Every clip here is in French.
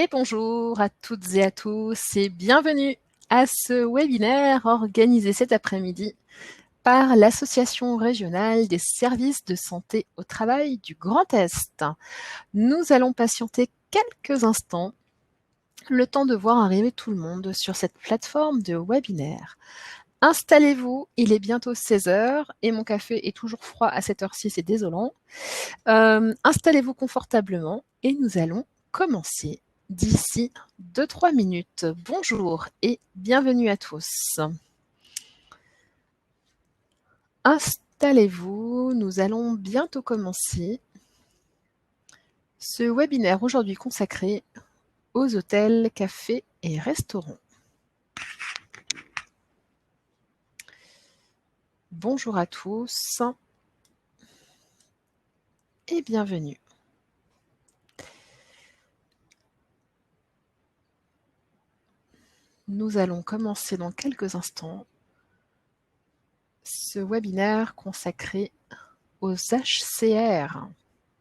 Et bonjour à toutes et à tous et bienvenue à ce webinaire organisé cet après-midi par l'Association régionale des services de santé au travail du Grand Est. Nous allons patienter quelques instants, le temps de voir arriver tout le monde sur cette plateforme de webinaire. Installez-vous, il est bientôt 16 heures et mon café est toujours froid à cette heure-ci, c'est désolant. Installez-vous confortablement et nous allons commencer d'ici 2-3 minutes. Bonjour et bienvenue à tous. Installez-vous, nous allons bientôt commencer ce webinaire aujourd'hui consacré aux hôtels, cafés et restaurants. Bonjour à tous et bienvenue. Nous allons commencer dans quelques instants ce webinaire consacré aux HCR.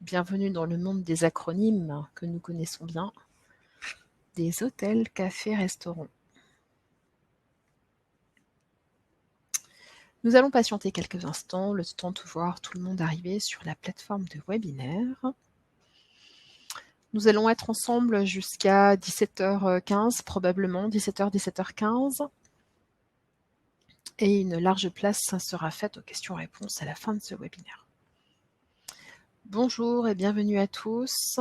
Bienvenue dans le monde des acronymes que nous connaissons bien, des hôtels, cafés, restaurants. Nous allons patienter quelques instants, le temps de voir tout le monde arriver sur la plateforme de webinaire. Nous allons être ensemble jusqu'à 17h15, probablement 17h, 17h15. Et une large place sera faite aux questions-réponses à la fin de ce webinaire. Bonjour et bienvenue à tous.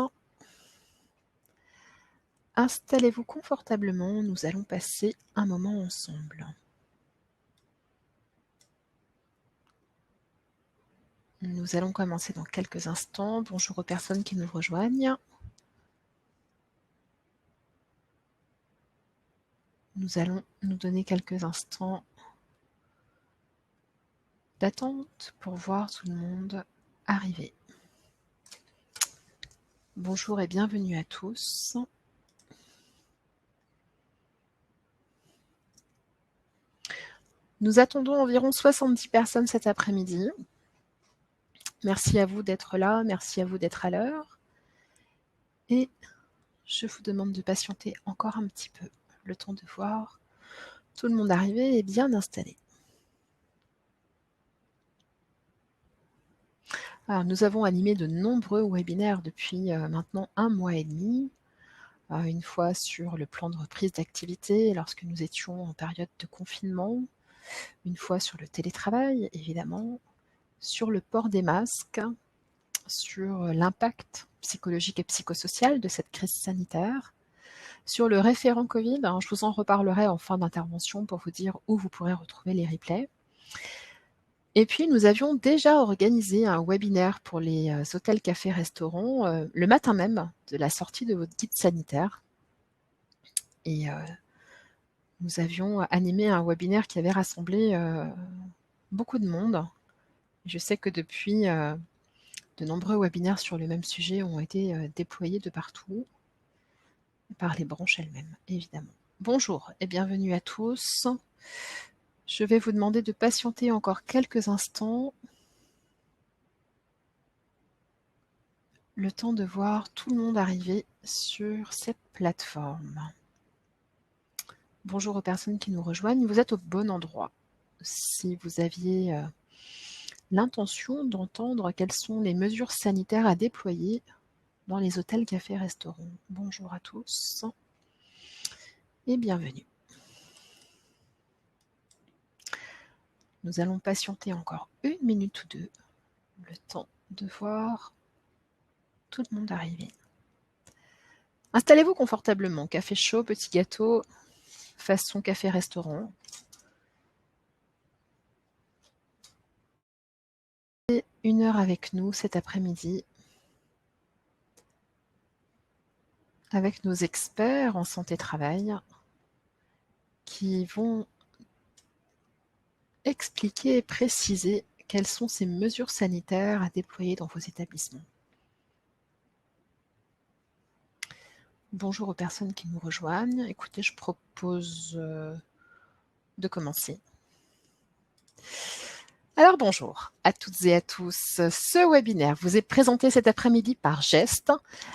Installez-vous confortablement, nous allons passer un moment ensemble. Nous allons commencer dans quelques instants. Bonjour aux personnes qui nous rejoignent. Nous allons nous donner quelques instants d'attente pour voir tout le monde arriver. Bonjour et bienvenue à tous. Nous attendons environ 70 personnes cet après-midi. Merci à vous d'être là, merci à vous d'être à l'heure. Et je vous demande de patienter encore un petit peu, le temps de voir tout le monde arriver et bien installé. Alors, nous avons animé de nombreux webinaires depuis maintenant 1 mois et demi. Une fois sur le plan de reprise d'activité lorsque nous étions en période de confinement, une fois sur le télétravail évidemment, sur le port des masques, sur l'impact psychologique et psychosocial de cette crise sanitaire, sur le référent Covid, je vous en reparlerai en fin d'intervention pour vous dire où vous pourrez retrouver les replays. Et puis, nous avions déjà organisé un webinaire pour les hôtels, cafés, restaurants le matin même de la sortie de votre guide sanitaire. Et nous avions animé un webinaire qui avait rassemblé beaucoup de monde. Je sais que depuis, de nombreux webinaires sur le même sujet ont été déployés de partout, par les branches elles-mêmes, évidemment. Bonjour et bienvenue à tous. Je vais vous demander de patienter encore quelques instants, le temps de voir tout le monde arriver sur cette plateforme. Bonjour aux personnes qui nous rejoignent, vous êtes au bon endroit. Si vous aviez l'intention d'entendre quelles sont les mesures sanitaires à déployer dans les hôtels, cafés, restaurants. Bonjour à tous et bienvenue. Nous allons patienter encore 1 minute ou 2, le temps de voir tout le monde arriver. Installez-vous confortablement, café chaud, petit gâteau, façon café-restaurant. Et 1 heure avec nous cet après-midi, avec nos experts en santé-travail, qui vont expliquer et préciser quelles sont ces mesures sanitaires à déployer dans vos établissements. Bonjour aux personnes qui nous rejoignent. Écoutez, je propose de commencer. Alors bonjour à toutes et à tous. Ce webinaire vous est présenté cet après-midi par GEST,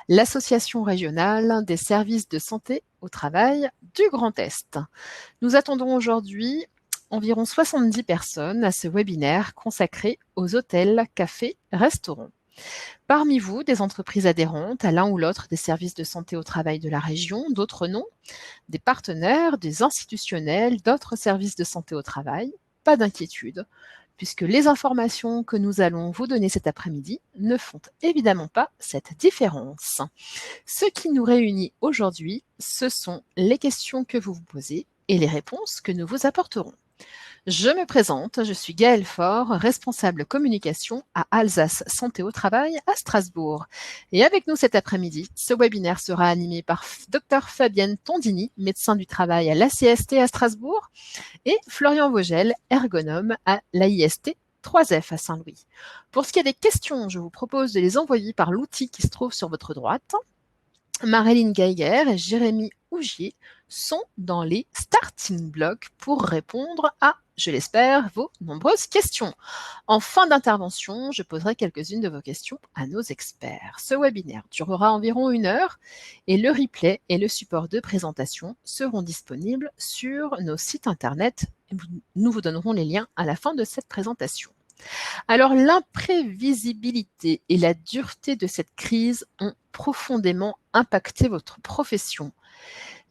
l'association régionale des services de santé au travail du Grand Est. Nous attendons aujourd'hui environ 70 personnes à ce webinaire consacré aux hôtels, cafés, restaurants. Parmi vous, des entreprises adhérentes à l'un ou l'autre des services de santé au travail de la région, d'autres non, des partenaires, des institutionnels, d'autres services de santé au travail. Pas d'inquiétude, puisque les informations que nous allons vous donner cet après-midi ne font évidemment pas cette différence. Ce qui nous réunit aujourd'hui, ce sont les questions que vous vous posez et les réponses que nous vous apporterons. Je me présente, je suis Gaëlle Faure, responsable communication à Alsace Santé au Travail à Strasbourg. Et avec nous cet après-midi, ce webinaire sera animé par Dr Fabienne Tondini, médecin du travail à l'ACST à Strasbourg, et Florian Vogel, ergonome à l'AIST 3F à Saint-Louis. Pour ce qui est des questions, je vous propose de les envoyer par l'outil qui se trouve sur votre droite. Marilyn Geiger et Jérémy Ougier sont dans les starting blocks pour répondre à, je l'espère, vos nombreuses questions. En fin d'intervention, je poserai quelques-unes de vos questions à nos experts. Ce webinaire durera environ 1 heure et le replay et le support de présentation seront disponibles sur nos sites internet. Nous vous donnerons les liens à la fin de cette présentation. Alors, l'imprévisibilité et la dureté de cette crise ont profondément impacté votre profession.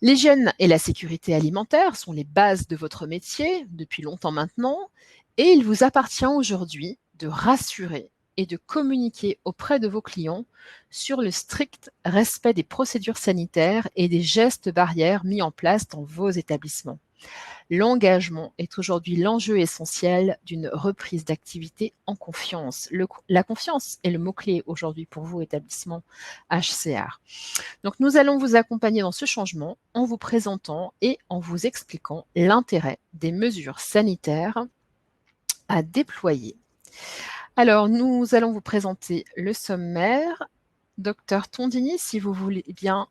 L'hygiène et la sécurité alimentaire sont les bases de votre métier depuis longtemps maintenant, et il vous appartient aujourd'hui de rassurer et de communiquer auprès de vos clients sur le strict respect des procédures sanitaires et des gestes barrières mis en place dans vos établissements. L'engagement est aujourd'hui l'enjeu essentiel d'une reprise d'activité en confiance. La confiance est le mot-clé aujourd'hui pour vous, établissement HCR. Donc, nous allons vous accompagner dans ce changement en vous présentant et en vous expliquant l'intérêt des mesures sanitaires à déployer. Alors, nous allons vous présenter le sommaire. Docteur Tondini, si vous voulez bien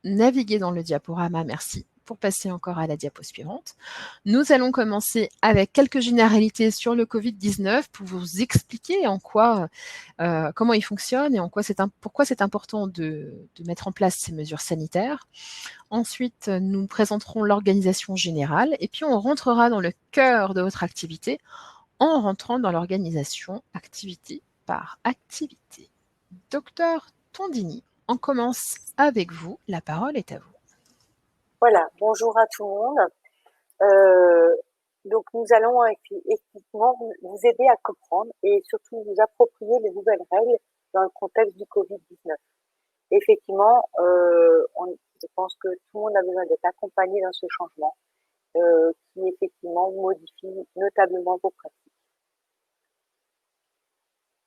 naviguer dans le diaporama, merci, pour passer encore à la diapo suivante. Nous allons commencer avec quelques généralités sur le Covid-19 pour vous expliquer en quoi, comment il fonctionne et pourquoi c'est important de mettre en place ces mesures sanitaires. Ensuite, nous présenterons l'organisation générale et puis on rentrera dans le cœur de votre activité en rentrant dans l'organisation activité par activité. Docteur Tondini, on commence avec vous. La parole est à vous. Voilà, bonjour à tout le monde. Donc nous allons effectivement vous aider à comprendre et surtout vous approprier les nouvelles règles dans le contexte du Covid-19. Effectivement, je pense que tout le monde a besoin d'être accompagné dans ce changement qui effectivement modifie notablement vos pratiques.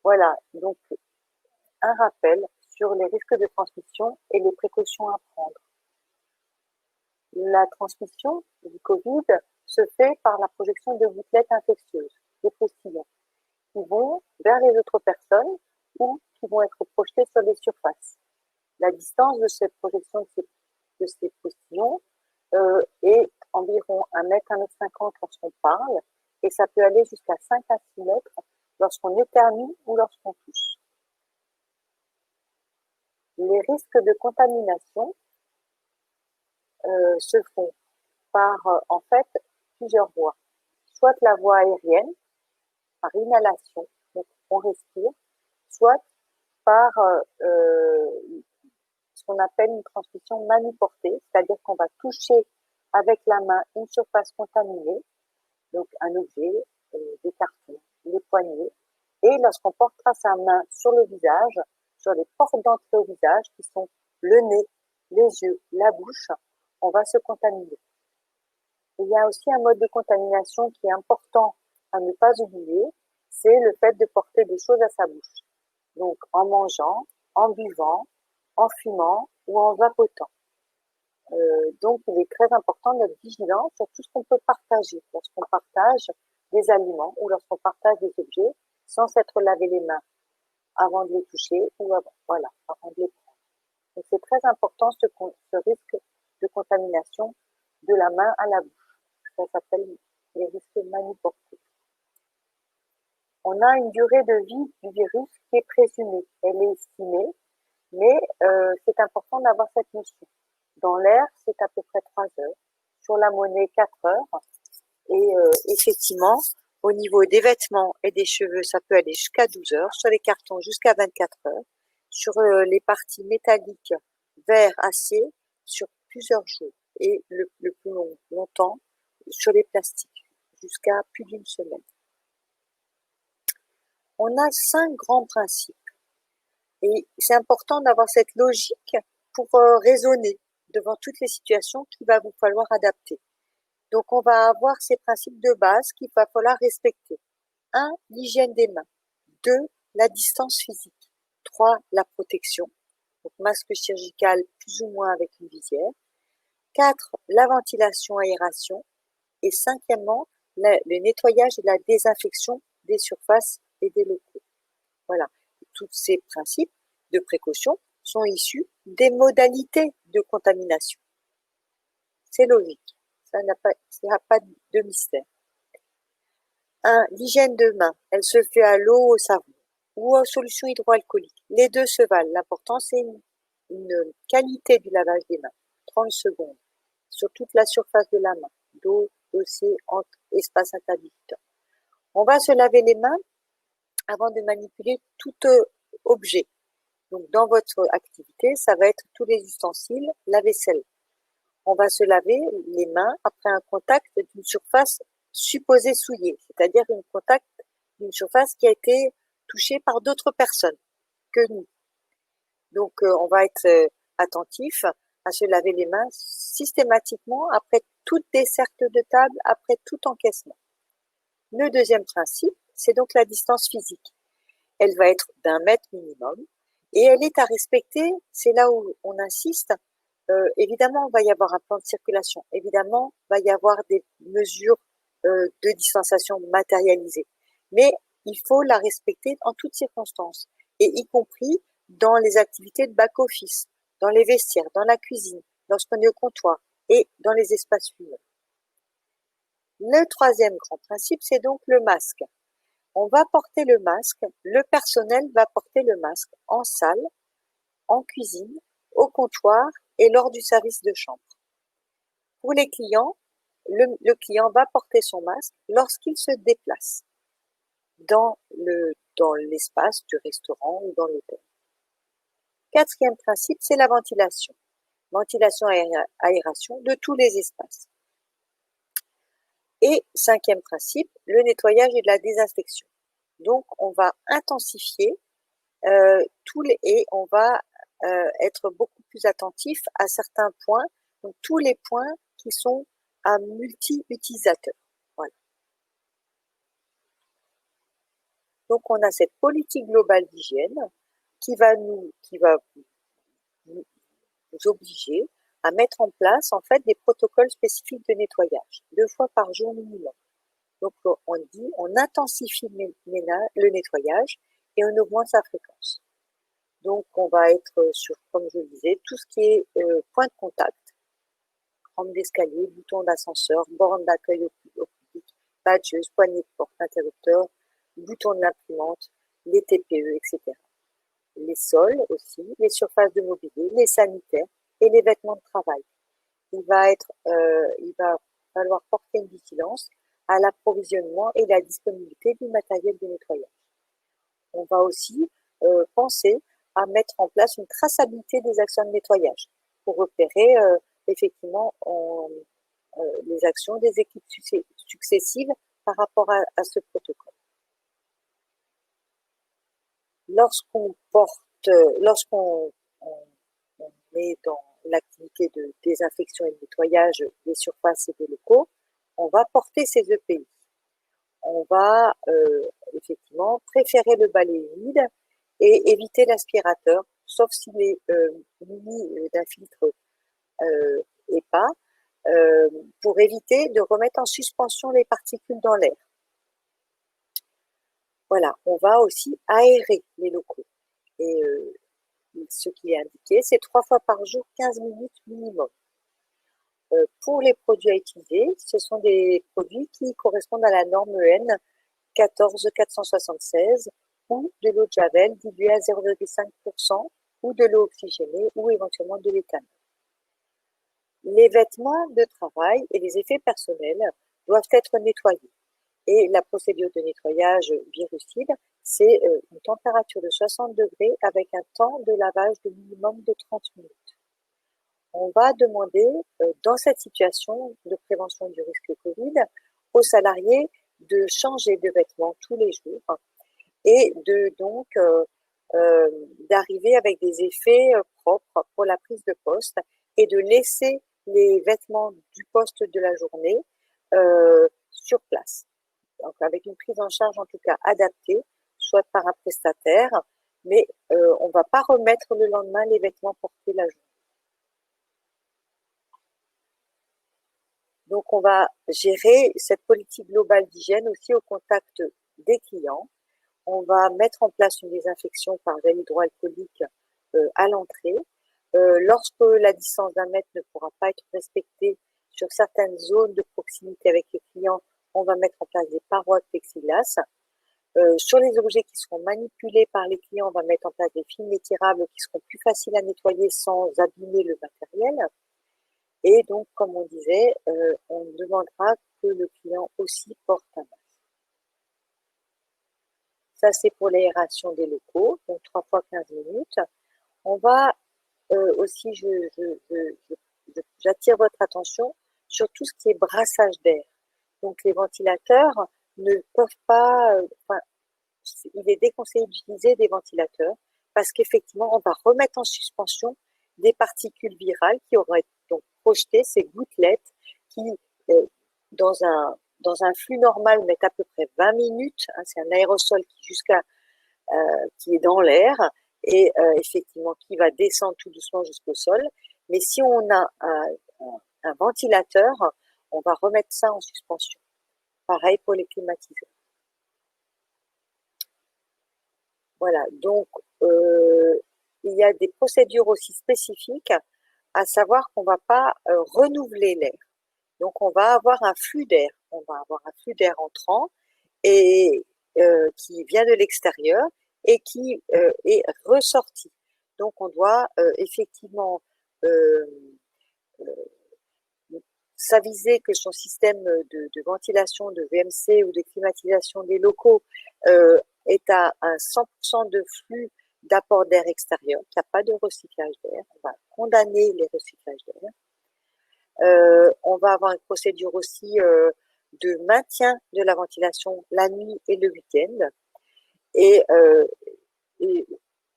Voilà, donc un rappel sur les risques de transmission et les précautions à prendre. La transmission du Covid se fait par la projection de gouttelettes infectieuses, des postillons, qui vont vers les autres personnes ou qui vont être projetés sur des surfaces. La distance de cette projection de ces postillons est environ 1 mètre, 1,50 m lorsqu'on parle, et ça peut aller jusqu'à 5 à 6 mètres lorsqu'on éternue ou lorsqu'on tousse. Les risques de contamination se font par, en fait, plusieurs voies. Soit la voie aérienne, par inhalation, donc on respire, soit par ce qu'on appelle une transmission manuportée, c'est-à-dire qu'on va toucher avec la main une surface contaminée, donc un objet, des cartons, les poignets, et lorsqu'on portera sa main sur le visage, sur les portes d'entrée au visage, qui sont le nez, les yeux, la bouche, on va se contaminer. Il y a aussi un mode de contamination qui est important à ne pas oublier, c'est le fait de porter des choses à sa bouche. Donc en mangeant, en buvant, en fumant ou en vapotant. Donc il est très important d'être vigilant sur tout ce qu'on peut partager lorsqu'on partage des aliments ou lorsqu'on partage des objets sans s'être lavé les mains avant de les toucher ou avant de les prendre. Donc c'est très important ce risque de contamination de la main à la bouche. Ça s'appelle les risques manuportés. On a une durée de vie du virus qui est présumée, elle est estimée, mais c'est important d'avoir cette notion. Dans l'air, c'est à peu près 3 heures. Sur la monnaie, 4 heures. Et effectivement, au niveau des vêtements et des cheveux, ça peut aller jusqu'à 12 heures. Sur les cartons, jusqu'à 24 heures. Sur les parties métalliques, verre, acier, sur plusieurs jours. Et le plus longtemps, sur les plastiques, jusqu'à plus d'une semaine. On a 5 grands principes. Et c'est important d'avoir cette logique pour raisonner devant toutes les situations qu'il va vous falloir adapter. Donc, on va avoir ces principes de base qu'il va falloir respecter. 1. L'hygiène des mains. 2. La distance physique. 3. La protection. Donc, masque chirurgical plus ou moins avec une visière. 4. La ventilation, aération. Et 5e, le nettoyage et la désinfection des surfaces et des locaux. Voilà. Tous ces principes de précaution sont issus des modalités de contamination. C'est logique. Ça n'a pas de mystère. 1. L'hygiène de main. Elle se fait à l'eau, au savon ou en solution hydroalcoolique. Les deux se valent. L'important, c'est une qualité du lavage des mains. 30 secondes sur toute la surface de la main. Dos, dossier, entre, espace interdigiteur. On va se laver les mains avant de manipuler tout objet. Donc, dans votre activité, ça va être tous les ustensiles, la vaisselle. On va se laver les mains après un contact d'une surface supposée souillée, c'est-à-dire un contact d'une surface qui a été touchée par d'autres personnes que nous. Donc, on va être attentif à se laver les mains systématiquement après toute desserte de table, après tout encaissement. Le deuxième principe, c'est donc la distance physique. Elle va être d'1 mètre minimum et elle est à respecter, c'est là où on insiste. Évidemment, il va y avoir un plan de circulation. Évidemment, il va y avoir des mesures de distanciation matérialisées. Mais il faut la respecter en toutes circonstances, et y compris dans les activités de back-office, dans les vestiaires, dans la cuisine, lorsqu'on est au comptoir et dans les espaces humains. Le troisième grand principe, c'est donc le masque. On va porter le masque, le personnel va porter le masque en salle, en cuisine, au comptoir et lors du service de chambre. Pour les clients, le client va porter son masque lorsqu'il se déplace dans l'espace du restaurant ou dans l'hôtel. 4e principe, c'est la ventilation. Ventilation aération de tous les espaces. Et 5e principe, le nettoyage et de la désinfection. Donc, on va intensifier et on va être beaucoup plus attentif à certains points, donc tous les points qui sont à multi-utilisateurs. Voilà. Donc, on a cette politique globale d'hygiène qui va nous obliger à mettre en place en fait des protocoles spécifiques de nettoyage, 2 fois par jour minimum. Donc, on intensifie le nettoyage et on augmente sa fréquence. Donc, on va être sur, comme je le disais, tout ce qui est point de contact, rampe d'escalier, bouton d'ascenseur, borne d'accueil au public, badgeuse, poignée de porte, interrupteur, bouton de l'imprimante, les TPE, etc. Les sols aussi, les surfaces de mobilier, les sanitaires et les vêtements de travail. Il va falloir porter une vigilance à l'approvisionnement et la disponibilité du matériel de nettoyage. On va aussi penser à mettre en place une traçabilité des actions de nettoyage pour repérer effectivement les actions des équipes successives par rapport à ce protocole. Lorsqu'on est dans l'activité de désinfection et de nettoyage des surfaces et des locaux, on va porter ces EPI. On va effectivement préférer le balai humide et éviter l'aspirateur, sauf s'il est muni d'un filtre EPA, pour éviter de remettre en suspension les particules dans l'air. Voilà, on va aussi aérer les locaux. Et ce qui est indiqué, c'est 3 fois par jour, 15 minutes minimum. Pour les produits à utiliser, ce sont des produits qui correspondent à la norme EN 14 476 ou de l'eau de javel diluée à 0,5% ou de l'eau oxygénée ou éventuellement de l'éthanol. Les vêtements de travail et les effets personnels doivent être nettoyés. Et la procédure de nettoyage virucide, c'est une température de 60 degrés avec un temps de lavage de minimum de 30 minutes. On va demander, dans cette situation de prévention du risque Covid, aux salariés de changer de vêtements tous les jours et d'arriver avec des effets propres pour la prise de poste et de laisser les vêtements du poste de la journée sur place. Donc, avec une prise en charge en tout cas adaptée, soit par un prestataire, mais on ne va pas remettre le lendemain les vêtements portés la journée. Donc, on va gérer cette politique globale d'hygiène aussi au contact des clients. On va mettre en place une désinfection par gel hydroalcoolique à l'entrée. Lorsque la distance d'1 mètre ne pourra pas être respectée sur certaines zones de proximité avec les clients, on va mettre en place des parois de plexiglas. Sur les objets qui seront manipulés par les clients, on va mettre en place des films étirables qui seront plus faciles à nettoyer sans abîmer le matériel. Et donc, comme on disait, on demandera que le client aussi porte un masque. Ça, c'est pour l'aération des locaux, donc 3 fois 15 minutes. On va aussi, j'attire votre attention sur tout ce qui est brassage d'air. Donc, les ventilateurs ne peuvent pas, il est déconseillé d'utiliser des ventilateurs parce qu'effectivement, on va remettre en suspension des particules virales qui auraient donc projeté ces gouttelettes qui, dans un flux normal, mettent à peu près 20 minutes. Hein, c'est un aérosol qui est dans l'air et effectivement qui va descendre tout doucement jusqu'au sol. Mais si on a un ventilateur, on va remettre ça en suspension. Pareil pour les climatiseurs. Voilà, donc il y a des procédures aussi spécifiques, à savoir qu'on ne va pas renouveler l'air. Donc on va avoir un flux d'air. On va avoir un flux d'air entrant et qui vient de l'extérieur et qui est ressorti. Donc on doit effectivement s'aviser que son système de ventilation, de VMC ou de climatisation des locaux est à un 100% de flux d'apport d'air extérieur, qu'il n'y a pas de recyclage d'air. On va condamner les recyclages d'air. On va avoir une procédure aussi de maintien de la ventilation la nuit et le week-end. Et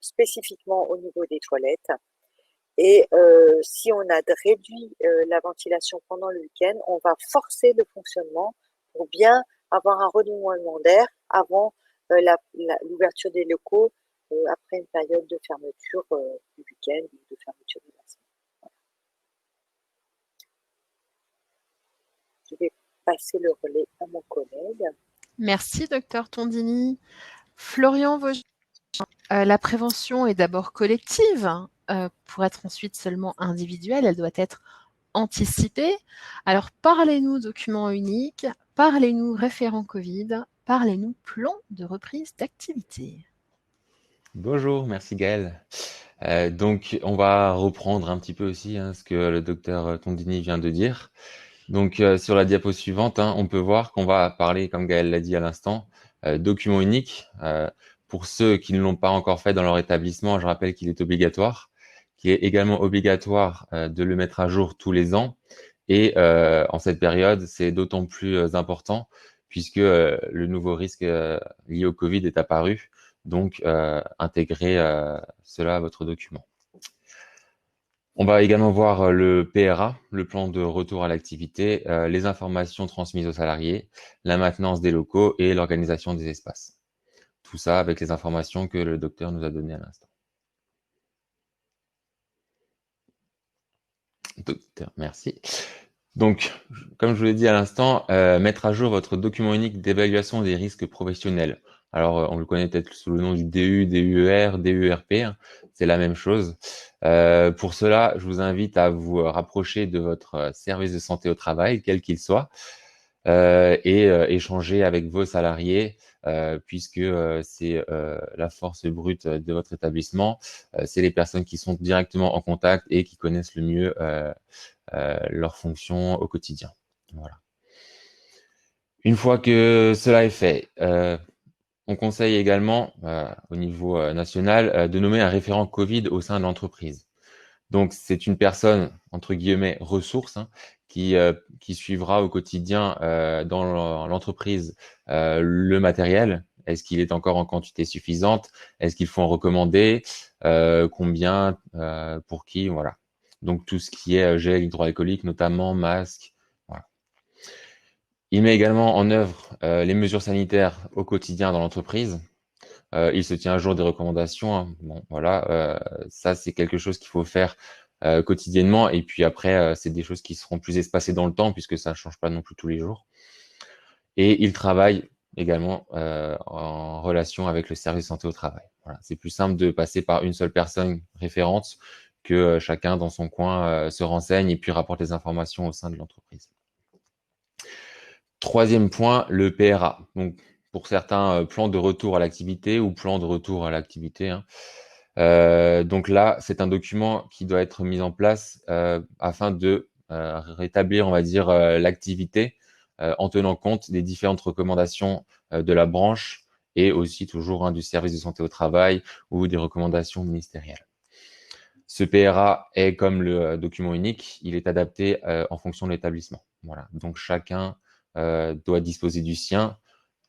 spécifiquement au niveau des toilettes. Et si on a réduit la ventilation pendant le week-end, on va forcer le fonctionnement pour bien avoir un renouvellement d'air avant l'ouverture des locaux après une période de fermeture du week-end ou de fermeture de la semaine. Voilà. Je vais passer le relais à mon collègue. Merci, docteur Tondini. Florian Vogel, la prévention est d'abord collective. Pour être ensuite seulement individuelle, elle doit être anticipée. Alors, parlez-nous documents uniques, parlez-nous référent Covid, parlez-nous plan de reprise d'activité. Bonjour, merci Gaël. Donc, on va reprendre un petit peu aussi ce que le docteur Tondini vient de dire. Donc, sur la diapo suivante, on peut voir qu'on va parler, comme Gaël l'a dit à l'instant, document unique. Pour ceux qui ne l'ont pas encore fait dans leur établissement, je rappelle qu'il est obligatoire, qu'il est également obligatoire de le mettre à jour tous les ans. Et en cette période, c'est d'autant plus important puisque le nouveau risque lié au Covid est apparu. Donc, intégrez cela à votre document. On va également voir le PRA, le plan de retour à l'activité, les informations transmises aux salariés, la maintenance des locaux et l'organisation des espaces. Tout ça avec les informations que le docteur nous a données à l'instant. Docteur, merci. Donc, comme je vous l'ai dit à l'instant, mettre à jour votre document unique d'évaluation des risques professionnels. Alors, on le connaît peut-être sous le nom du DU, DUER, DURP, c'est la même chose. Pour cela, je vous invite à vous rapprocher de votre service de santé au travail, quel qu'il soit. et échanger avec vos salariés, puisque c'est la force brute de votre établissement. C'est les personnes qui sont directement en contact et qui connaissent le mieux leurs fonctions au quotidien. Voilà. Une fois que cela est fait, on conseille également, au niveau national, de nommer un référent Covid au sein de l'entreprise. Donc, c'est une personne, entre guillemets, ressource, hein, qui suivra au quotidien dans l'entreprise le matériel. Est-ce qu'il est encore en quantité suffisante? Est-ce qu'il faut en recommander? Combien? Pour qui? Voilà. Donc, tout ce qui est gel hydroalcoolique, notamment masque. Voilà. Il met également en œuvre les mesures sanitaires au quotidien dans l'entreprise. Il se tient à jour des recommandations, hein. Bon, voilà, ça c'est quelque chose qu'il faut faire quotidiennement. Et puis après, c'est des choses qui seront plus espacées dans le temps puisque ça ne change pas non plus tous les jours. Et il travaille également en relation avec le service santé au travail. Voilà. C'est plus simple de passer par une seule personne référente que chacun dans son coin se renseigne et puis rapporte les informations au sein de l'entreprise. Troisième point, le PRA. Donc, pour certains, plan de retour à l'activité ou plan de retour à l'activité, hein. Donc là, c'est un document qui doit être mis en place afin de rétablir, on va dire, l'activité en tenant compte des différentes recommandations de la branche et aussi toujours, hein, du service de santé au travail ou des recommandations ministérielles. Ce PRA est comme le document unique, il est adapté en fonction de l'établissement. Voilà. Donc chacun doit disposer du sien.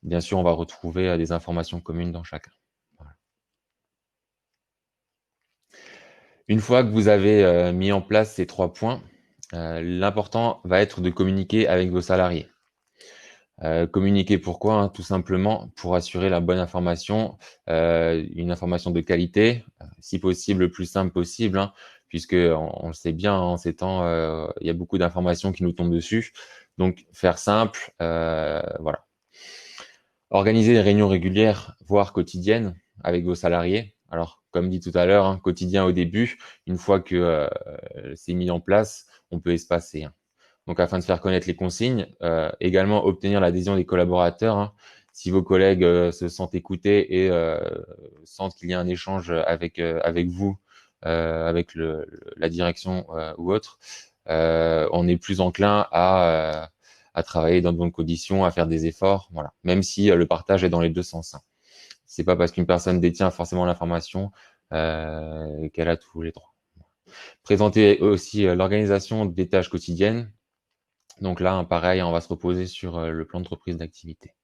Bien sûr, on va retrouver des informations communes dans chacun. Voilà. Une fois que vous avez mis en place ces 3 points, l'important va être de communiquer avec vos salariés. Communiquer pourquoi? Hein, tout simplement pour assurer la bonne information, une information de qualité, si possible le plus simple possible, hein, puisque on le sait bien, hein, en ces temps, il y a beaucoup d'informations qui nous tombent dessus. Donc faire simple, voilà. Organiser des réunions régulières, voire quotidiennes, avec vos salariés. Alors, comme dit tout à l'heure, hein, quotidien au début, une fois que c'est mis en place, on peut espacer, hein. Donc, afin de faire connaître les consignes, également obtenir l'adhésion des collaborateurs, hein. Si vos collègues se sentent écoutés et sentent qu'il y a un échange avec vous, avec la direction ou autre, on est plus enclin à travailler dans de bonnes conditions, à faire des efforts, voilà. Même si le partage est dans les deux sens, hein. C'est pas parce qu'une personne détient forcément l'information qu'elle a tous les droits. Présenter aussi l'organisation des tâches quotidiennes. Donc là, hein, pareil, on va se reposer sur le plan de reprise d'activité.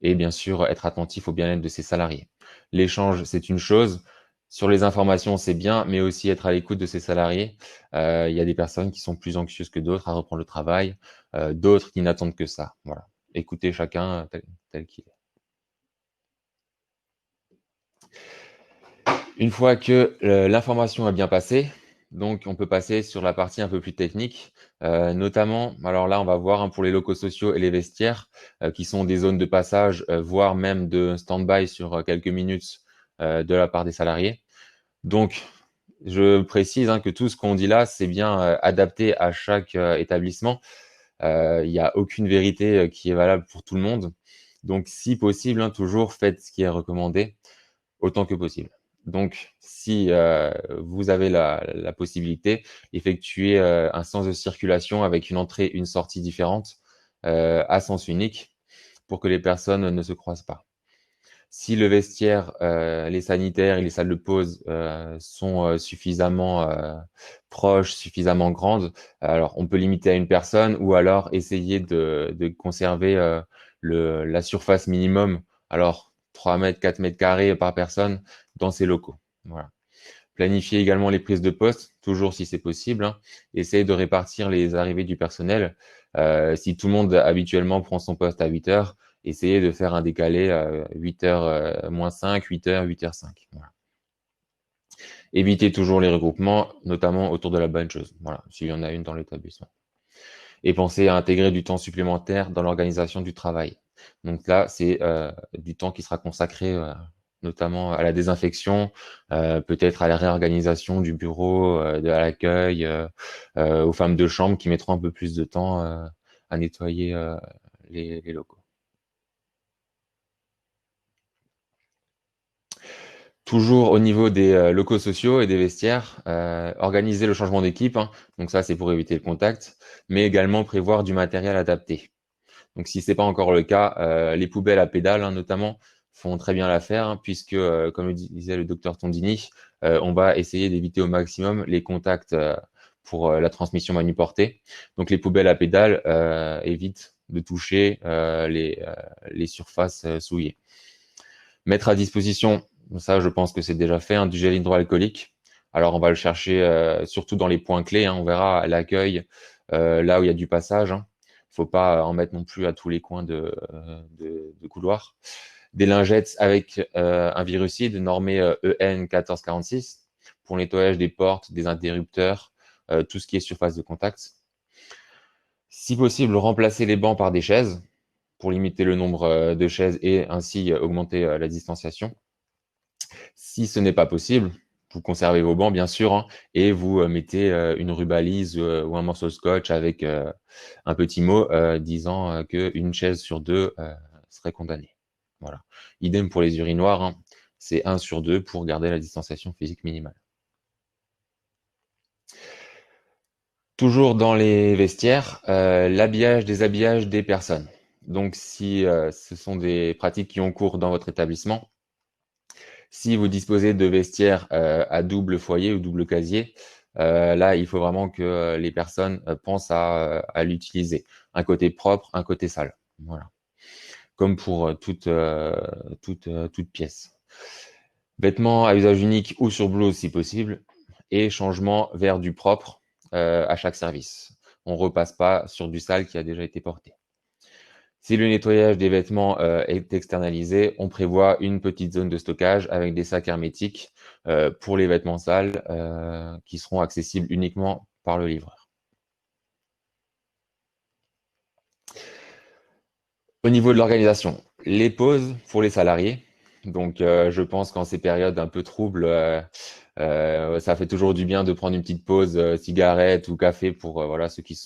Et bien sûr, être attentif au bien-être de ses salariés. L'échange, c'est une chose. Sur les informations, c'est bien, mais aussi être à l'écoute de ses salariés. Il y a des personnes qui sont plus anxieuses que d'autres à reprendre le travail, d'autres qui n'attendent que ça. Voilà. Écoutez chacun tel qu'il est. Une fois que l'information a bien passé, donc on peut passer sur la partie un peu plus technique, notamment, alors là on va voir, hein, pour les locaux sociaux et les vestiaires, qui sont des zones de passage, voire même de stand-by sur quelques minutes de la part des salariés. Donc, je précise, hein, que tout ce qu'on dit là, c'est bien adapté à chaque établissement. Il n'y a aucune vérité qui est valable pour tout le monde. Donc, si possible, hein, toujours faites ce qui est recommandé autant que possible. Donc, si vous avez la possibilité, effectuez un sens de circulation avec une entrée, une sortie différente à sens unique pour que les personnes ne se croisent pas. Si le vestiaire, les sanitaires et les salles de pause sont suffisamment proches, suffisamment grandes, alors on peut limiter à une personne ou alors essayer de conserver la surface minimum. Alors 3 mètres, 4 mètres carrés par personne dans ces locaux. Voilà. Planifier également les prises de poste, toujours si c'est possible, hein. Essayer de répartir les arrivées du personnel. Si tout le monde habituellement prend son poste à 8 heures, essayez de faire un décalé 8h moins 5, 8h, 8h05. Voilà. Évitez toujours les regroupements, notamment autour de la bonne chose, voilà, s'il y en a une dans l'établissement. Et pensez à intégrer du temps supplémentaire dans l'organisation du travail. Donc là, c'est du temps qui sera consacré notamment à la désinfection, peut-être à la réorganisation du bureau, à l'accueil, aux femmes de chambre qui mettront un peu plus de temps à nettoyer les locaux. Toujours au niveau des locaux sociaux et des vestiaires, organiser le changement d'équipe, hein, donc ça c'est pour éviter le contact, mais également prévoir du matériel adapté. Donc si c'est pas encore le cas, les poubelles à pédales, hein, notamment, font très bien l'affaire, hein, puisque, comme le disait le docteur Tondini, on va essayer d'éviter au maximum les contacts pour la transmission manuportée. Donc les poubelles à pédales évitent de toucher les surfaces souillées. Mettre à disposition, ça je pense que c'est déjà fait, hein, du gel hydroalcoolique. Alors on va le chercher surtout dans les points clés, hein, on verra à l'accueil, là où il y a du passage, hein. Faut pas en mettre non plus à tous les coins de couloir. Des lingettes avec un virucide normé EN 1446 pour le nettoyage des portes, des interrupteurs, tout ce qui est surface de contact. Si possible, remplacer les bancs par des chaises pour limiter le nombre de chaises et ainsi augmenter la distanciation. Si ce n'est pas possible, vous conservez vos bancs, bien sûr, hein, et vous mettez une rubalise ou un morceau de scotch avec un petit mot disant qu'une chaise sur deux serait condamnée. Voilà. Idem pour les urinoirs, hein, c'est 1 sur 2 pour garder la distanciation physique minimale. Toujours dans les vestiaires, l'habillage, déshabillage des personnes. Donc, si ce sont des pratiques qui ont cours dans votre établissement, si vous disposez de vestiaires à double foyer ou double casier, là, il faut vraiment que les personnes pensent à l'utiliser. Un côté propre, un côté sale. Voilà. Comme pour toute pièce. Vêtements à usage unique ou sur blouse si possible. Et changement vers du propre à chaque service. On ne repasse pas sur du sale qui a déjà été porté. Si le nettoyage des vêtements est externalisé, on prévoit une petite zone de stockage avec des sacs hermétiques pour les vêtements sales qui seront accessibles uniquement par le livreur. Au niveau de l'organisation, les pauses pour les salariés. Donc, je pense qu'en ces périodes un peu troubles, ça fait toujours du bien de prendre une petite pause cigarette ou café pour voilà, ceux qui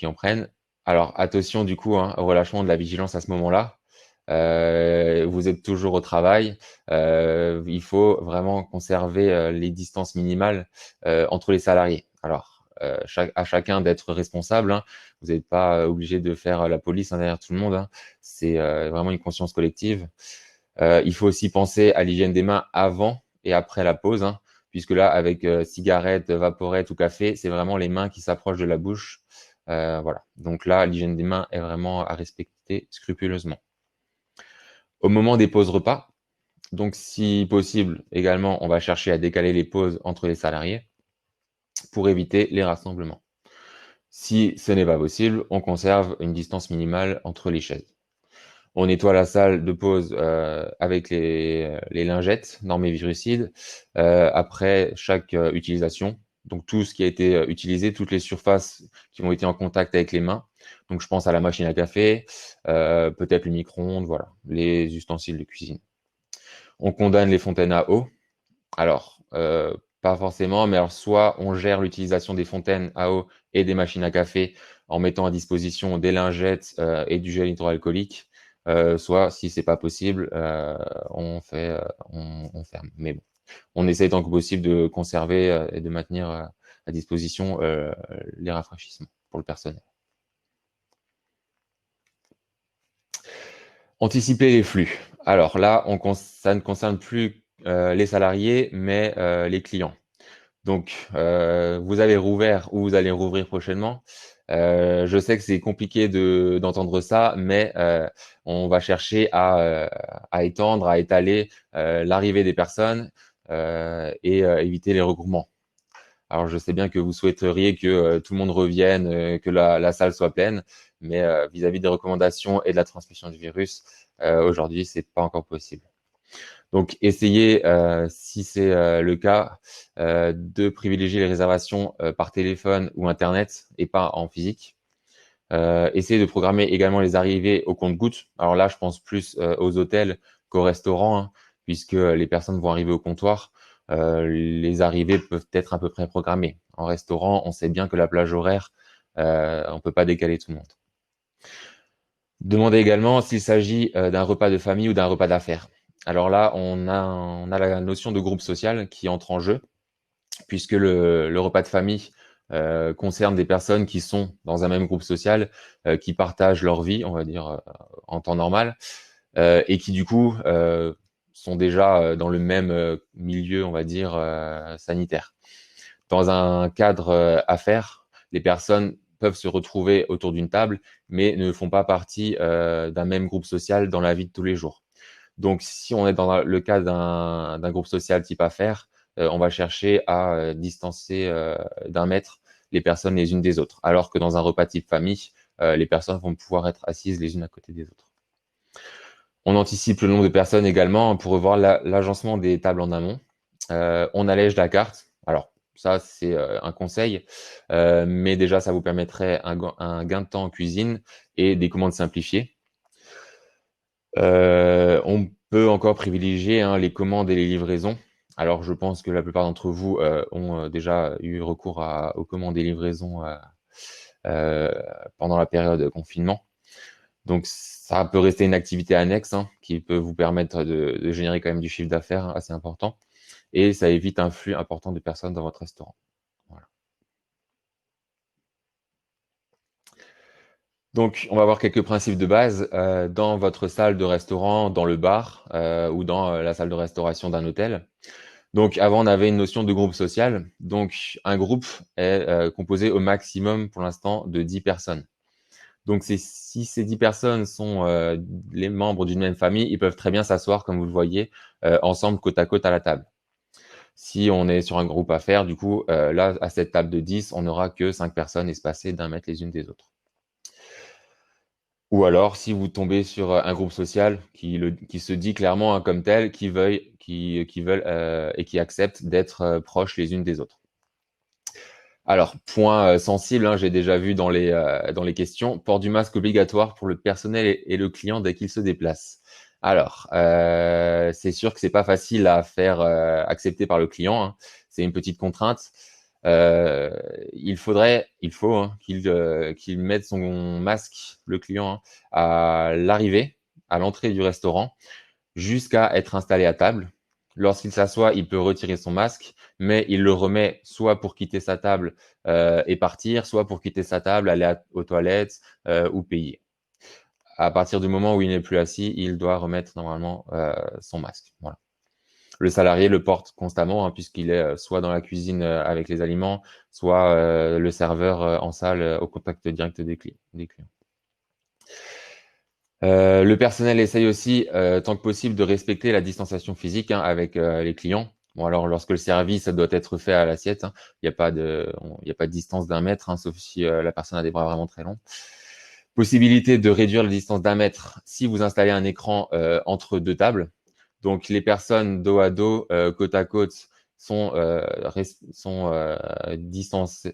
en prennent. Alors, attention du coup au relâchement de la vigilance à ce moment-là. Vous êtes toujours au travail. Il faut vraiment conserver les distances minimales entre les salariés. Alors, à chacun d'être responsable, hein. Vous n'êtes pas obligé de faire la police derrière tout le monde, hein. C'est vraiment une conscience collective. Il faut aussi penser à l'hygiène des mains avant et après la pause, hein, puisque là, avec cigarette, vaporette ou café, c'est vraiment les mains qui s'approchent de la bouche. Voilà. Donc là, l'hygiène des mains est vraiment à respecter scrupuleusement. Au moment des pauses repas, donc si possible, également, on va chercher à décaler les pauses entre les salariés pour éviter les rassemblements. Si ce n'est pas possible, on conserve une distance minimale entre les chaises. On nettoie la salle de pause avec les lingettes normées virucides après chaque utilisation. Donc tout ce qui a été utilisé, toutes les surfaces qui ont été en contact avec les mains. Donc je pense à la machine à café, peut-être le micro-ondes, voilà, les ustensiles de cuisine. On condamne les fontaines à eau. Alors, pas forcément, mais alors soit on gère l'utilisation des fontaines à eau et des machines à café en mettant à disposition des lingettes et du gel hydroalcoolique, soit si c'est pas possible, on ferme. Mais bon, on essaye tant que possible de conserver et de maintenir à disposition les rafraîchissements pour le personnel. Anticiper les flux. Alors là, ça ne concerne plus les salariés, mais les clients. Donc, vous avez rouvert ou vous allez rouvrir prochainement. Je sais que c'est compliqué d'entendre ça, mais on va chercher à étendre, à étaler l'arrivée des personnes et éviter les regroupements. Alors, je sais bien que vous souhaiteriez que tout le monde revienne, que la salle soit pleine, mais vis-à-vis des recommandations et de la transmission du virus, aujourd'hui, c'est pas encore possible. Donc, essayez, si c'est le cas, de privilégier les réservations par téléphone ou Internet et pas en physique. Essayez de programmer également les arrivées au compte-gouttes. Alors là, je pense plus aux hôtels qu'aux restaurants, hein, puisque les personnes vont arriver au comptoir. Les arrivées peuvent être à peu près programmées. En restaurant, on sait bien que la plage horaire on ne peut pas décaler tout le monde. Demandez également s'il s'agit d'un repas de famille ou d'un repas d'affaires. Alors là, on a la notion de groupe social qui entre en jeu, puisque le repas de famille concerne des personnes qui sont dans un même groupe social, qui partagent leur vie, on va dire, en temps normal, et qui du coup sont déjà dans le même milieu, on va dire, sanitaire. Dans un cadre affaires, les personnes peuvent se retrouver autour d'une table, mais ne font pas partie d'un même groupe social dans la vie de tous les jours. Donc, si on est dans le cas d'un groupe social type affaires, on va chercher à distancer d'un mètre les personnes les unes des autres. Alors que dans un repas type famille, les personnes vont pouvoir être assises les unes à côté des autres. On anticipe le nombre de personnes également pour revoir l'agencement des tables en amont. On allège la carte. Alors, ça, c'est un conseil, mais déjà, ça vous permettrait un gain de temps en cuisine et des commandes simplifiées. On peut encore privilégier les commandes et les livraisons. Alors, je pense que la plupart d'entre vous ont déjà eu recours aux commandes et livraisons pendant la période de confinement. Donc, ça peut rester une activité annexe qui peut vous permettre de générer quand même du chiffre d'affaires assez important. Et ça évite un flux important de personnes dans votre restaurant. Voilà. Donc, on va voir quelques principes de base dans votre salle de restaurant, dans le bar ou dans la salle de restauration d'un hôtel. Donc, avant, on avait une notion de groupe social. Donc, un groupe est composé au maximum, pour l'instant, de 10 personnes. Donc, si ces 10 personnes sont les membres d'une même famille, ils peuvent très bien s'asseoir, comme vous le voyez, ensemble, côte à côte à la table. Si on est sur un groupe affaires, du coup, là, à cette table de 10, on n'aura que 5 personnes espacées d'1 mètre les unes des autres. Ou alors, si vous tombez sur un groupe social qui se dit clairement comme tel, qui veulent et qui acceptent d'être proches les unes des autres. Alors, point sensible, j'ai déjà vu dans les questions, port du masque obligatoire pour le personnel et le client dès qu'il se déplace. Alors, c'est sûr que c'est pas facile à faire accepter par le client. C'est une petite contrainte. Il faut qu'il mette son masque, le client, à l'arrivée, à l'entrée du restaurant, jusqu'à être installé à table. Lorsqu'il s'assoit, il peut retirer son masque, mais il le remet soit pour quitter sa table et partir, soit pour quitter sa table, aller aux toilettes ou payer. À partir du moment où il n'est plus assis, il doit remettre normalement son masque. Voilà. Le salarié le porte constamment puisqu'il est soit dans la cuisine avec les aliments, soit le serveur en salle au contact direct des clients. Le personnel essaye aussi, tant que possible, de respecter la distanciation physique avec les clients. Bon, alors, lorsque le service doit être fait à l'assiette, il n'y a pas de distance d'1 mètre, sauf si la personne a des bras vraiment très longs. Possibilité de réduire la distance d'1 mètre si vous installez un écran entre deux tables. Donc, les personnes dos à dos, côte à côte, sont à distance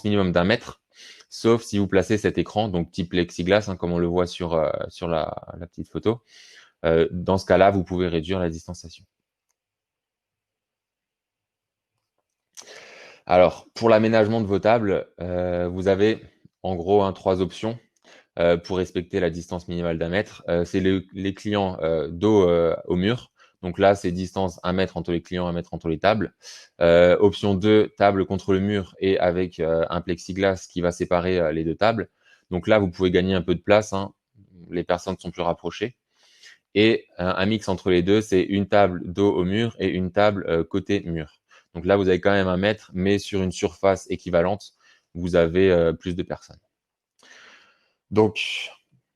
minimum d'1 mètre, sauf si vous placez cet écran, donc type plexiglas, comme on le voit sur la petite photo. Dans ce cas-là, vous pouvez réduire la distanciation. Alors, pour l'aménagement de vos tables, vous avez en gros 3 options pour respecter la distance minimale d'1 mètre. C'est les clients dos au mur. Donc là, c'est distance 1 mètre entre les clients, 1 mètre entre les tables. Option 2, table contre le mur et avec un plexiglas qui va séparer les deux tables. Donc là, vous pouvez gagner un peu de place. Les personnes sont plus rapprochées. Et un mix entre les deux, c'est une table dos au mur et une table côté mur. Donc là, vous avez quand même 1 mètre, mais sur une surface équivalente, vous avez plus de personnes. Donc,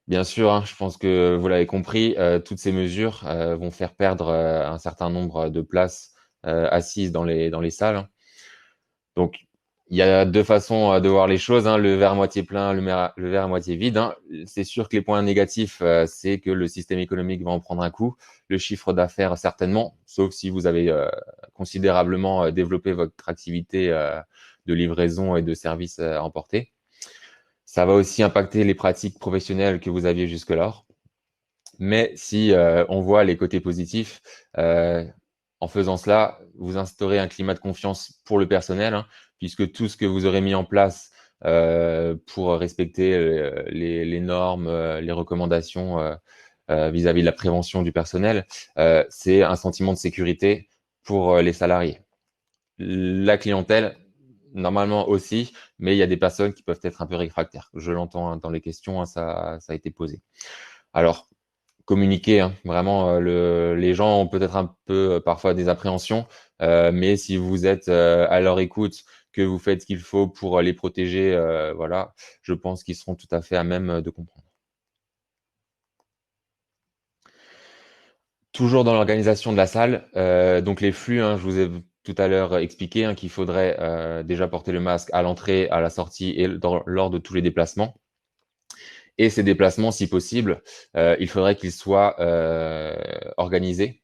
bien sûr, je pense que vous l'avez compris, toutes ces mesures vont faire perdre un certain nombre de places assises dans les salles. Donc, il y a 2 façons de voir les choses, le verre à moitié plein, le verre à moitié vide. C'est sûr que les points négatifs, c'est que le système économique va en prendre un coup, le chiffre d'affaires certainement, sauf si vous avez considérablement développé votre activité de livraison et de services à emporter. Ça va aussi impacter les pratiques professionnelles que vous aviez jusque-là. Mais si on voit les côtés positifs, En faisant cela, vous instaurez un climat de confiance pour le personnel, hein, puisque tout ce que vous aurez mis en place pour respecter les normes, les recommandations vis-à-vis de la prévention du personnel, c'est un sentiment de sécurité pour les salariés. La clientèle, normalement aussi, mais il y a des personnes qui peuvent être un peu réfractaires. Je l'entends hein, dans les questions, hein, ça a été posé. Alors, communiquer, hein, vraiment, les gens ont peut-être un peu parfois des appréhensions, mais si vous êtes à leur écoute, que vous faites ce qu'il faut pour les protéger, voilà, je pense qu'ils seront tout à fait à même de comprendre. Toujours dans l'organisation de la salle, donc les flux, hein, je vous ai tout à l'heure expliqué hein, qu'il faudrait déjà porter le masque à l'entrée, à la sortie et lors de tous les déplacements. Et ces déplacements, si possible, il faudrait qu'ils soient organisés.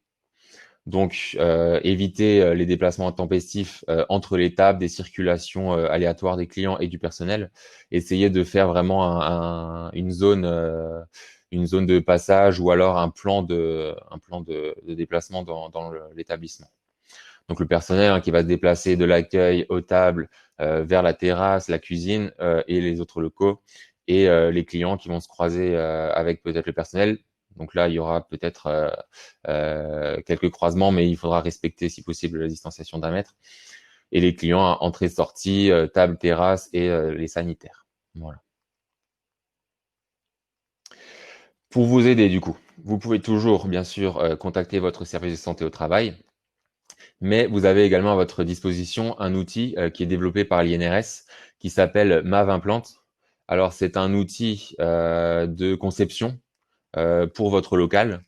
Donc, éviter les déplacements intempestifs entre les tables, des circulations aléatoires des clients et du personnel. Essayer de faire vraiment une zone de passage ou alors un plan de déplacement dans l'établissement. Donc, le personnel hein, qui va se déplacer de l'accueil aux tables vers la terrasse, la cuisine et les autres locaux, et les clients qui vont se croiser avec peut-être le personnel. Donc là, il y aura peut-être quelques croisements, mais il faudra respecter, si possible, la distanciation d'1 mètre. Et les clients, entrée-sortie, table, terrasse et les sanitaires. Voilà. Pour vous aider, du coup, vous pouvez toujours, bien sûr, contacter votre service de santé au travail, mais vous avez également à votre disposition un outil qui est développé par l'INRS qui s'appelle MAV Implant. Alors, c'est un outil de conception pour votre local.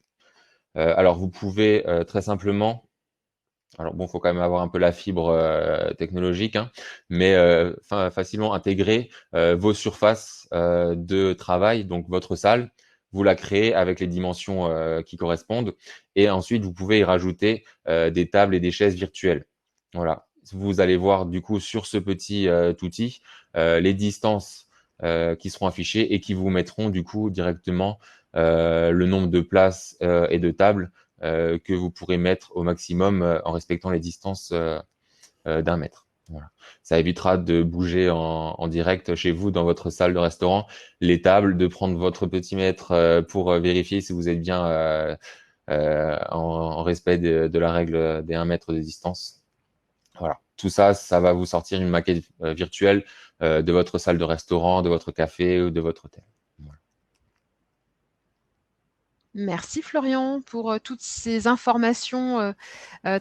Alors, vous pouvez très simplement, alors bon, il faut quand même avoir un peu la fibre technologique, hein, mais facilement intégrer vos surfaces de travail, donc votre salle, vous la créez avec les dimensions qui correspondent, et ensuite vous pouvez y rajouter des tables et des chaises virtuelles. Voilà. Vous allez voir du coup sur ce petit outil les distances qui seront affichées et qui vous mettront du coup directement le nombre de places et de tables que vous pourrez mettre au maximum en respectant les distances d'1 mètre. Voilà. Ça évitera de bouger en direct chez vous dans votre salle de restaurant les tables, de prendre votre petit mètre pour vérifier si vous êtes bien en respect de la règle des 1 mètre de distance. Voilà. Tout ça, ça va vous sortir une maquette virtuelle de votre salle de restaurant, de votre café ou de votre hôtel. Voilà. Merci Florian pour toutes ces informations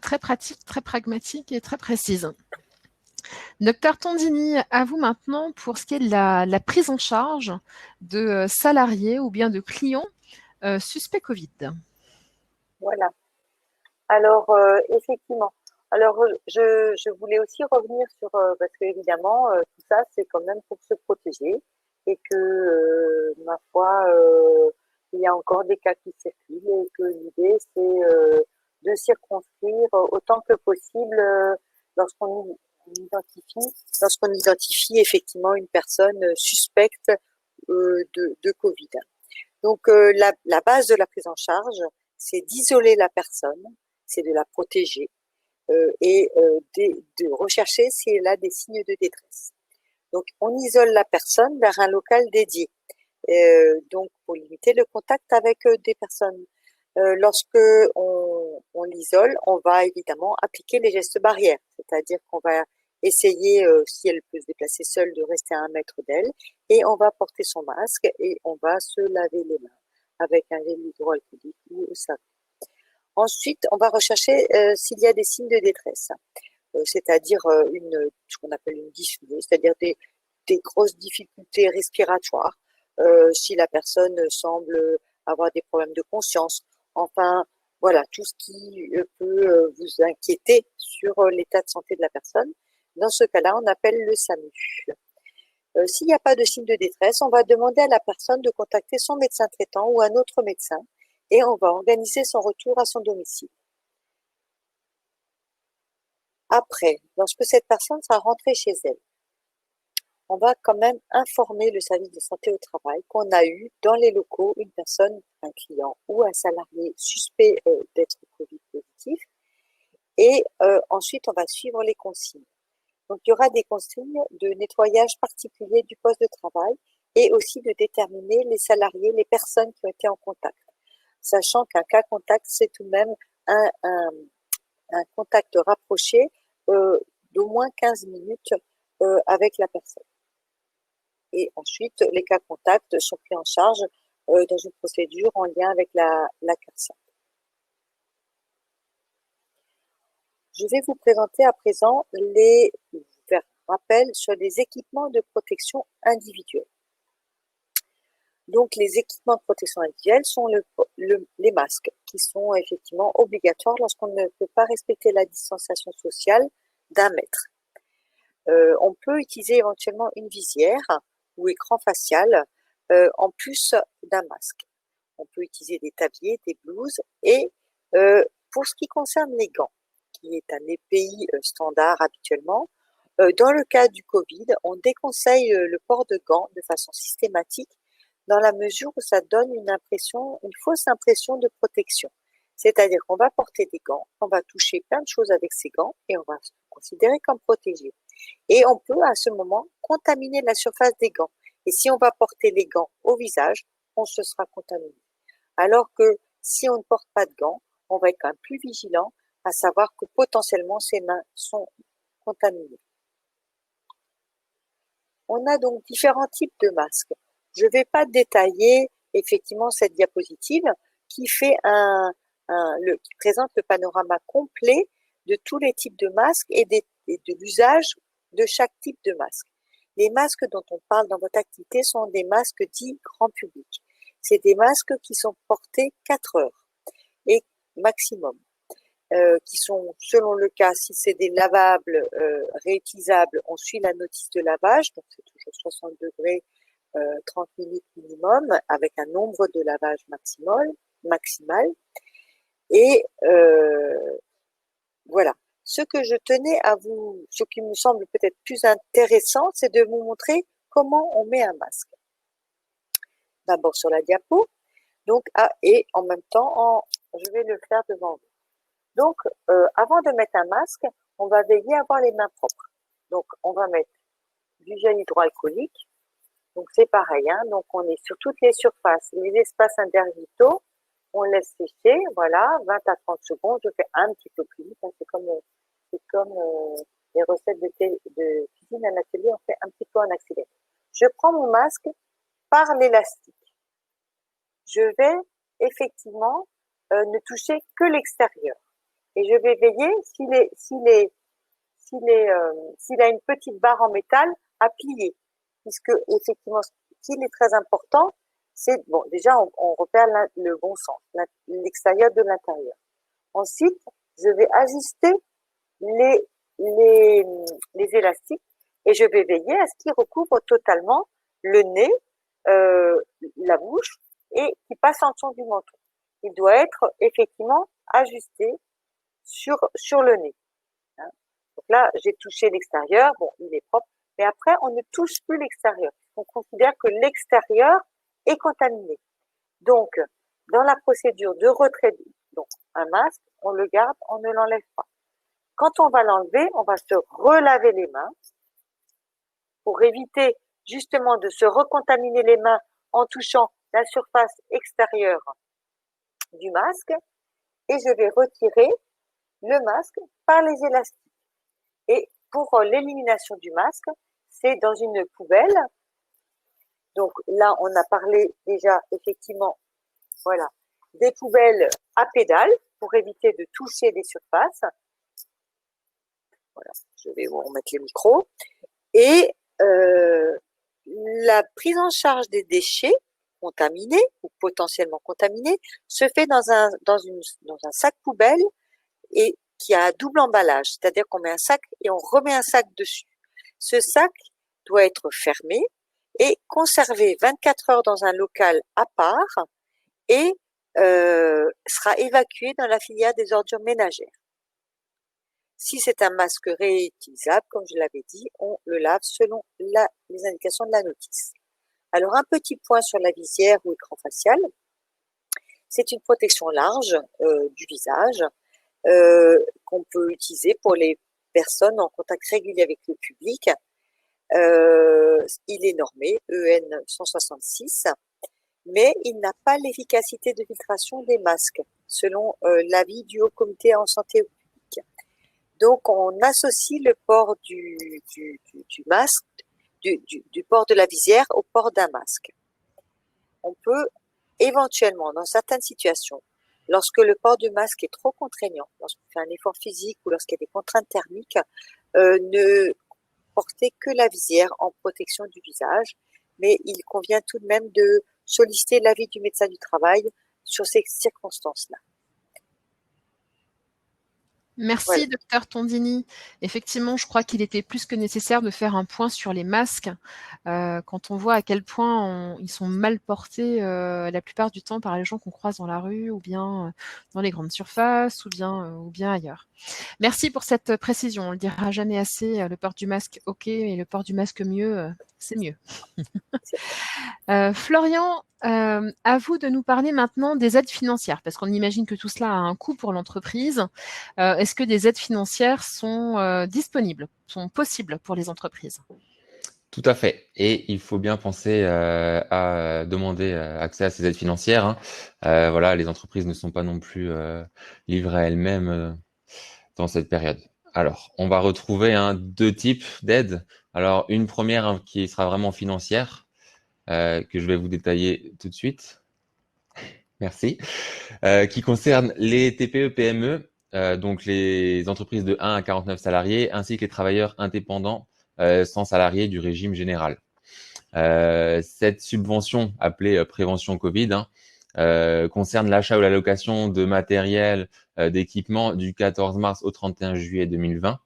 très pratiques, très pragmatiques et très précises. Docteur Tondini, à vous maintenant pour ce qui est de la prise en charge de salariés ou bien de clients suspects Covid. Voilà. Alors, effectivement. Alors, je voulais aussi revenir sur, parce qu'évidemment, tout ça, c'est quand même pour se protéger et que, ma foi, il y a encore des cas qui circulent et que l'idée, c'est de circonscrire autant que possible lorsqu'on lorsqu'on identifie effectivement une personne suspecte de Covid. Donc, la base de la prise en charge, c'est d'isoler la personne, c'est de la protéger et de rechercher si elle a des signes de détresse. Donc, on isole la personne vers un local dédié, donc pour limiter le contact avec des personnes. Lorsque on l'isole, on va évidemment appliquer les gestes barrières, c'est-à-dire qu'on va essayer, si elle peut se déplacer seule, de rester à 1 mètre d'elle, et on va porter son masque et on va se laver les mains avec un gel hydroalcoolique ou au savon. Ensuite, on va rechercher s'il y a des signes de détresse, c'est-à-dire ce qu'on appelle une dyspnée, c'est-à-dire des grosses difficultés respiratoires, si la personne semble avoir des problèmes de conscience. Enfin, voilà, tout ce qui peut vous inquiéter sur l'état de santé de la personne. Dans ce cas-là, on appelle le SAMU. S'il n'y a pas de signe de détresse, on va demander à la personne de contacter son médecin traitant ou un autre médecin et on va organiser son retour à son domicile. Après, lorsque cette personne sera rentrée chez elle, on va quand même informer le service de santé au travail qu'on a eu dans les locaux une personne, un client ou un salarié suspect d'être Covid positif Et ensuite, on va suivre les consignes. Donc, il y aura des consignes de nettoyage particulier du poste de travail et aussi de déterminer les salariés, les personnes qui ont été en contact. Sachant qu'un cas contact, c'est tout de même un contact rapproché d'au moins 15 minutes avec la personne. Et ensuite, les cas contacts sont pris en charge dans une procédure en lien avec la CARSAT. Je vais vous présenter à présent faire rappel sur les équipements de protection individuelle. Donc, les équipements de protection individuelle sont les masques qui sont effectivement obligatoires lorsqu'on ne peut pas respecter la distanciation sociale d'1 mètre. On peut utiliser éventuellement une visière ou écran facial en plus d'un masque. On peut utiliser des tabliers, des blouses et pour ce qui concerne les gants, qui est un EPI standard habituellement, dans le cas du Covid, on déconseille le port de gants de façon systématique dans la mesure où ça donne une fausse impression de protection. C'est-à-dire qu'on va porter des gants, on va toucher plein de choses avec ces gants et on va se considérer comme protégé. Et on peut à ce moment contaminer la surface des gants. Et si on va porter les gants au visage, on se sera contaminé. Alors que si on ne porte pas de gants, on va être quand même plus vigilant à savoir que potentiellement ses mains sont contaminées. On a donc différents types de masques. Je ne vais pas détailler effectivement cette diapositive qui présente le panorama complet de tous les types de masques et de l'usage de chaque type de masque. Les masques dont on parle dans votre activité sont des masques dits grand public. C'est des masques qui sont portés 4 heures et maximum, qui sont, selon le cas, si c'est des lavables réutilisables, on suit la notice de lavage, donc c'est toujours 60 degrés, 30 minutes minimum, avec un nombre de lavages maximal. Et voilà. Ce que je tenais ce qui me semble peut-être plus intéressant, c'est de vous montrer comment on met un masque. D'abord sur la diapo, donc et en même temps, je vais le faire devant vous. Donc, avant de mettre un masque, on va veiller à avoir les mains propres. Donc, on va mettre du gel hydroalcoolique. Donc, c'est pareil, hein. Donc, on est sur toutes les surfaces, les espaces intervitaux, on laisse sécher, voilà, 20 à 30 secondes. Je fais un petit peu plus vite, hein. C'est comme les recettes de cuisine à l'atelier, on fait un petit peu en accéléré. Je prends mon masque par l'élastique. Je vais effectivement ne toucher que l'extérieur. Et je vais veiller s'il a une petite barre en métal à plier. Puisque effectivement, ce qui est très important, c'est, bon, déjà on repère le bon sens, l'extérieur de l'intérieur. Ensuite, je vais ajuster les élastiques et je vais veiller à ce qu'ils recouvrent totalement le nez, la bouche et qui passe en dessous du menton. Il doit être effectivement ajusté sur le nez. Hein. Donc là, j'ai touché l'extérieur, bon, il est propre, mais après, on ne touche plus l'extérieur. On considère que l'extérieur est contaminé. Donc, dans la procédure de retrait, donc un masque, on le garde, on ne l'enlève pas. Quand on va l'enlever, on va se relaver les mains pour éviter justement de se recontaminer les mains en touchant la surface extérieure du masque. Et je vais retirer le masque par les élastiques. Et pour l'élimination du masque, c'est dans une poubelle. Donc là, on a parlé déjà effectivement, voilà, des poubelles à pédales pour éviter de toucher les surfaces. Voilà, je vais vous remettre les micros. Et la prise en charge des déchets contaminés ou potentiellement contaminés se fait dans un sac poubelle et qui a un double emballage, c'est-à-dire qu'on met un sac et on remet un sac dessus. Ce sac doit être fermé et conservé 24 heures dans un local à part et sera évacué dans la filière des ordures ménagères. Si c'est un masque réutilisable, comme je l'avais dit, on le lave selon les indications de la notice. Alors, un petit point sur la visière ou écran facial. C'est une protection large du visage qu'on peut utiliser pour les personnes en contact régulier avec le public. Il est normé EN 166, mais il n'a pas l'efficacité de filtration des masques, selon l'avis du Haut Comité en santé publique. Donc, on associe le port du masque, du port de la visière au port d'un masque. On peut éventuellement, dans certaines situations, lorsque le port du masque est trop contraignant, lorsqu'on fait un effort physique ou lorsqu'il y a des contraintes thermiques, ne porter que la visière en protection du visage, mais il convient tout de même de solliciter l'avis du médecin du travail sur ces circonstances-là. Merci, Voilà. docteur Tondini. Effectivement, je crois qu'il était plus que nécessaire de faire un point sur les masques. Quand on voit à quel point ils sont mal portés la plupart du temps par les gens qu'on croise dans la rue ou bien dans les grandes surfaces ou bien ailleurs. Merci pour cette précision. On le dira jamais assez. Le port du masque, ok, mais le port du masque mieux, c'est mieux. Florian, à vous de nous parler maintenant des aides financières, parce qu'on imagine que tout cela a un coût pour l'entreprise. Est-ce que des aides financières sont disponibles, sont possibles pour les entreprises? Tout à fait. Et il faut bien penser à demander accès à ces aides financières, hein. Voilà, les entreprises ne sont pas non plus livrées à elles-mêmes dans cette période. Alors, on va retrouver deux types d'aides. Alors, une première qui sera vraiment financière, que je vais vous détailler tout de suite. Merci. Qui concerne les TPE-PME, donc les entreprises de 1 à 49 salariés, ainsi que les travailleurs indépendants sans salariés du régime général. Cette subvention appelée prévention Covid concerne l'achat ou la location de matériel, d'équipement du 14 mars au 31 juillet 2020.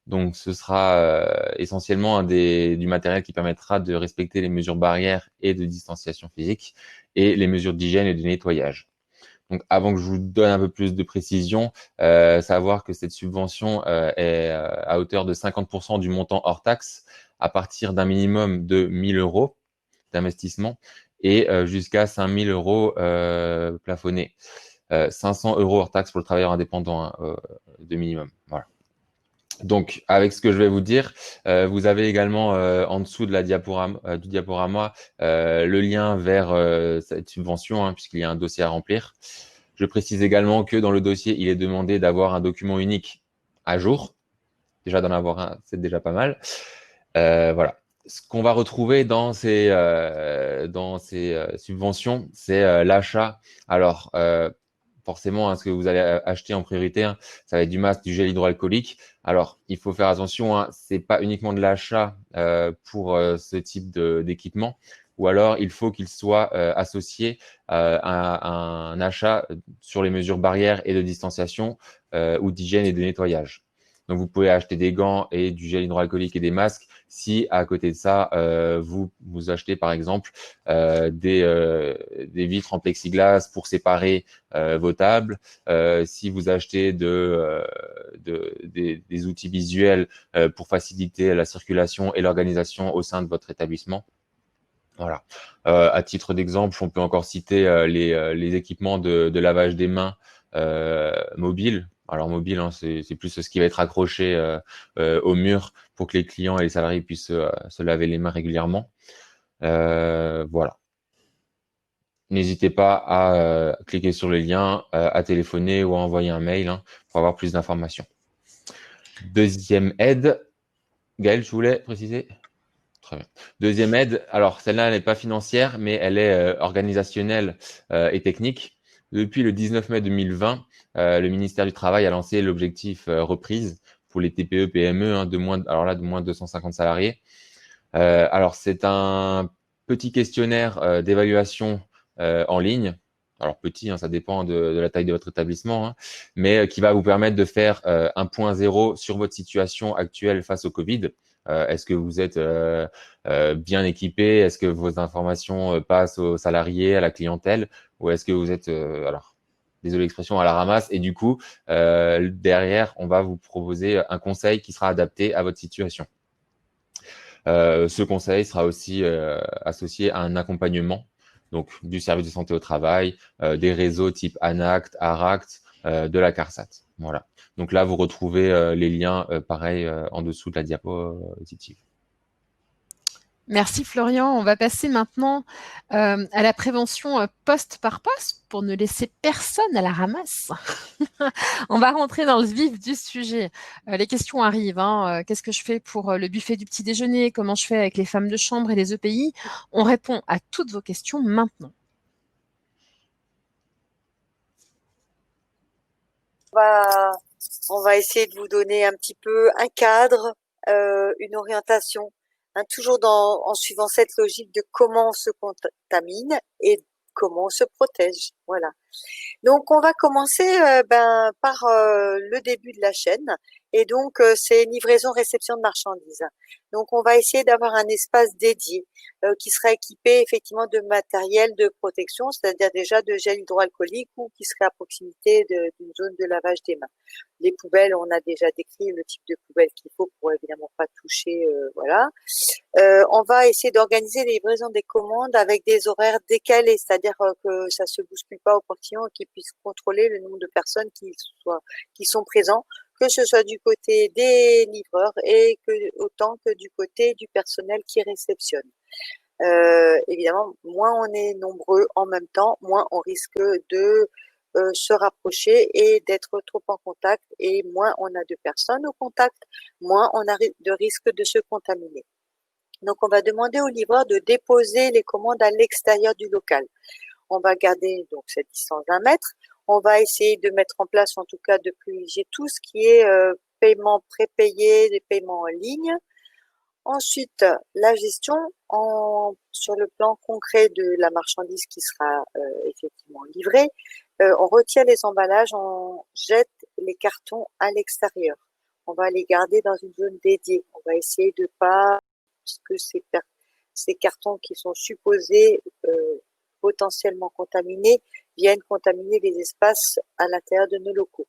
Donc, ce sera essentiellement du matériel qui permettra de respecter les mesures barrières et de distanciation physique et les mesures d'hygiène et de nettoyage. Donc, avant que je vous donne un peu plus de précision, savoir que cette subvention est à hauteur de 50% du montant hors taxe à partir d'un minimum de 1 000 euros d'investissement et jusqu'à 5 000 euros plafonnés. 500 euros hors taxe pour le travailleur indépendant de minimum. Voilà. Donc, avec ce que je vais vous dire, vous avez également en dessous de du diaporama le lien vers cette subvention, puisqu'il y a un dossier à remplir. Je précise également que dans le dossier, il est demandé d'avoir un document unique à jour. Déjà d'en avoir un, c'est déjà pas mal. Voilà. Ce qu'on va retrouver dans ces subventions, c'est l'achat. Alors, forcément, ce que vous allez acheter en priorité, ça va être du masque, du gel hydroalcoolique. Alors, il faut faire attention, c'est pas uniquement de l'achat pour ce type d'équipement, ou alors il faut qu'il soit associé à un achat sur les mesures barrières et de distanciation ou d'hygiène et de nettoyage. Donc, vous pouvez acheter des gants et du gel hydroalcoolique et des masques si, à côté de ça, vous achetez, par exemple, des vitres en plexiglas pour séparer vos tables. Si vous achetez des outils visuels pour faciliter la circulation et l'organisation au sein de votre établissement. Voilà. À titre d'exemple, on peut encore citer les équipements de lavage des mains mobiles. Alors mobile, c'est plus ce qui va être accroché au mur pour que les clients et les salariés puissent se laver les mains régulièrement. Voilà. N'hésitez pas à cliquer sur les liens, à téléphoner ou à envoyer un mail pour avoir plus d'informations. Deuxième aide. Gaël, je voulais préciser. Très bien. Deuxième aide, alors celle-là, elle n'est pas financière, mais elle est organisationnelle et technique. Depuis le 19 mai 2020, le ministère du Travail a lancé l'objectif reprise pour les TPE-PME de moins de 250 salariés. Alors, c'est un petit questionnaire d'évaluation en ligne. Alors, petit, ça dépend de la taille de votre établissement, mais qui va vous permettre de faire un point zéro sur votre situation actuelle face au Covid. Est-ce que vous êtes bien équipé? Est-ce que vos informations passent aux salariés, à la clientèle? Ou est-ce que vous êtes, alors, désolé l'expression, à la ramasse? Et du coup, derrière, on va vous proposer un conseil qui sera adapté à votre situation. Ce conseil sera aussi associé à un accompagnement, donc du service de santé au travail, des réseaux type ANACT, ARACT, de la CARSAT. Voilà. Donc là, vous retrouvez les liens, pareil, en dessous de la diapositive. Merci Florian. On va passer maintenant à la prévention poste par poste pour ne laisser personne à la ramasse. On va rentrer dans le vif du sujet. Les questions arrivent. Qu'est-ce que je fais pour le buffet du petit déjeuner? Comment je fais avec les femmes de chambre et les EPI? On répond à toutes vos questions maintenant. On va essayer de vous donner un petit peu un cadre, une orientation, toujours en suivant cette logique de comment on se contamine et comment on se protège. Voilà. Donc, on va commencer par le début de la chaîne. Et donc, c'est livraison-réception de marchandises. Donc, on va essayer d'avoir un espace dédié qui sera équipé effectivement de matériel de protection, c'est-à-dire déjà de gel hydroalcoolique ou qui serait à proximité d'une zone de lavage des mains. Les poubelles, on a déjà décrit le type de poubelle qu'il faut pour évidemment pas toucher, voilà. On va essayer d'organiser les livraisons des commandes avec des horaires décalés, c'est-à-dire que ça se bouscule pas au portillon et qu'ils puissent contrôler le nombre de personnes qui sont présents, que ce soit du côté des livreurs et autant que du côté du personnel qui réceptionne. Évidemment, moins on est nombreux en même temps, moins on risque de se rapprocher et d'être trop en contact, et moins on a de personnes au contact, moins on a de risque de se contaminer. Donc, on va demander au livreur de déposer les commandes à l'extérieur du local. On va garder donc cette distance d'1 mètre. On va essayer de mettre en place, en tout cas, de privilégier tout ce qui est paiement prépayé, des paiements en ligne. Ensuite, la gestion sur le plan concret de la marchandise qui sera effectivement livrée. On retire les emballages, on jette les cartons à l'extérieur. On va les garder dans une zone dédiée. On va essayer de pas que ces cartons qui sont supposés potentiellement contaminés viennent contaminer les espaces à l'intérieur de nos locaux.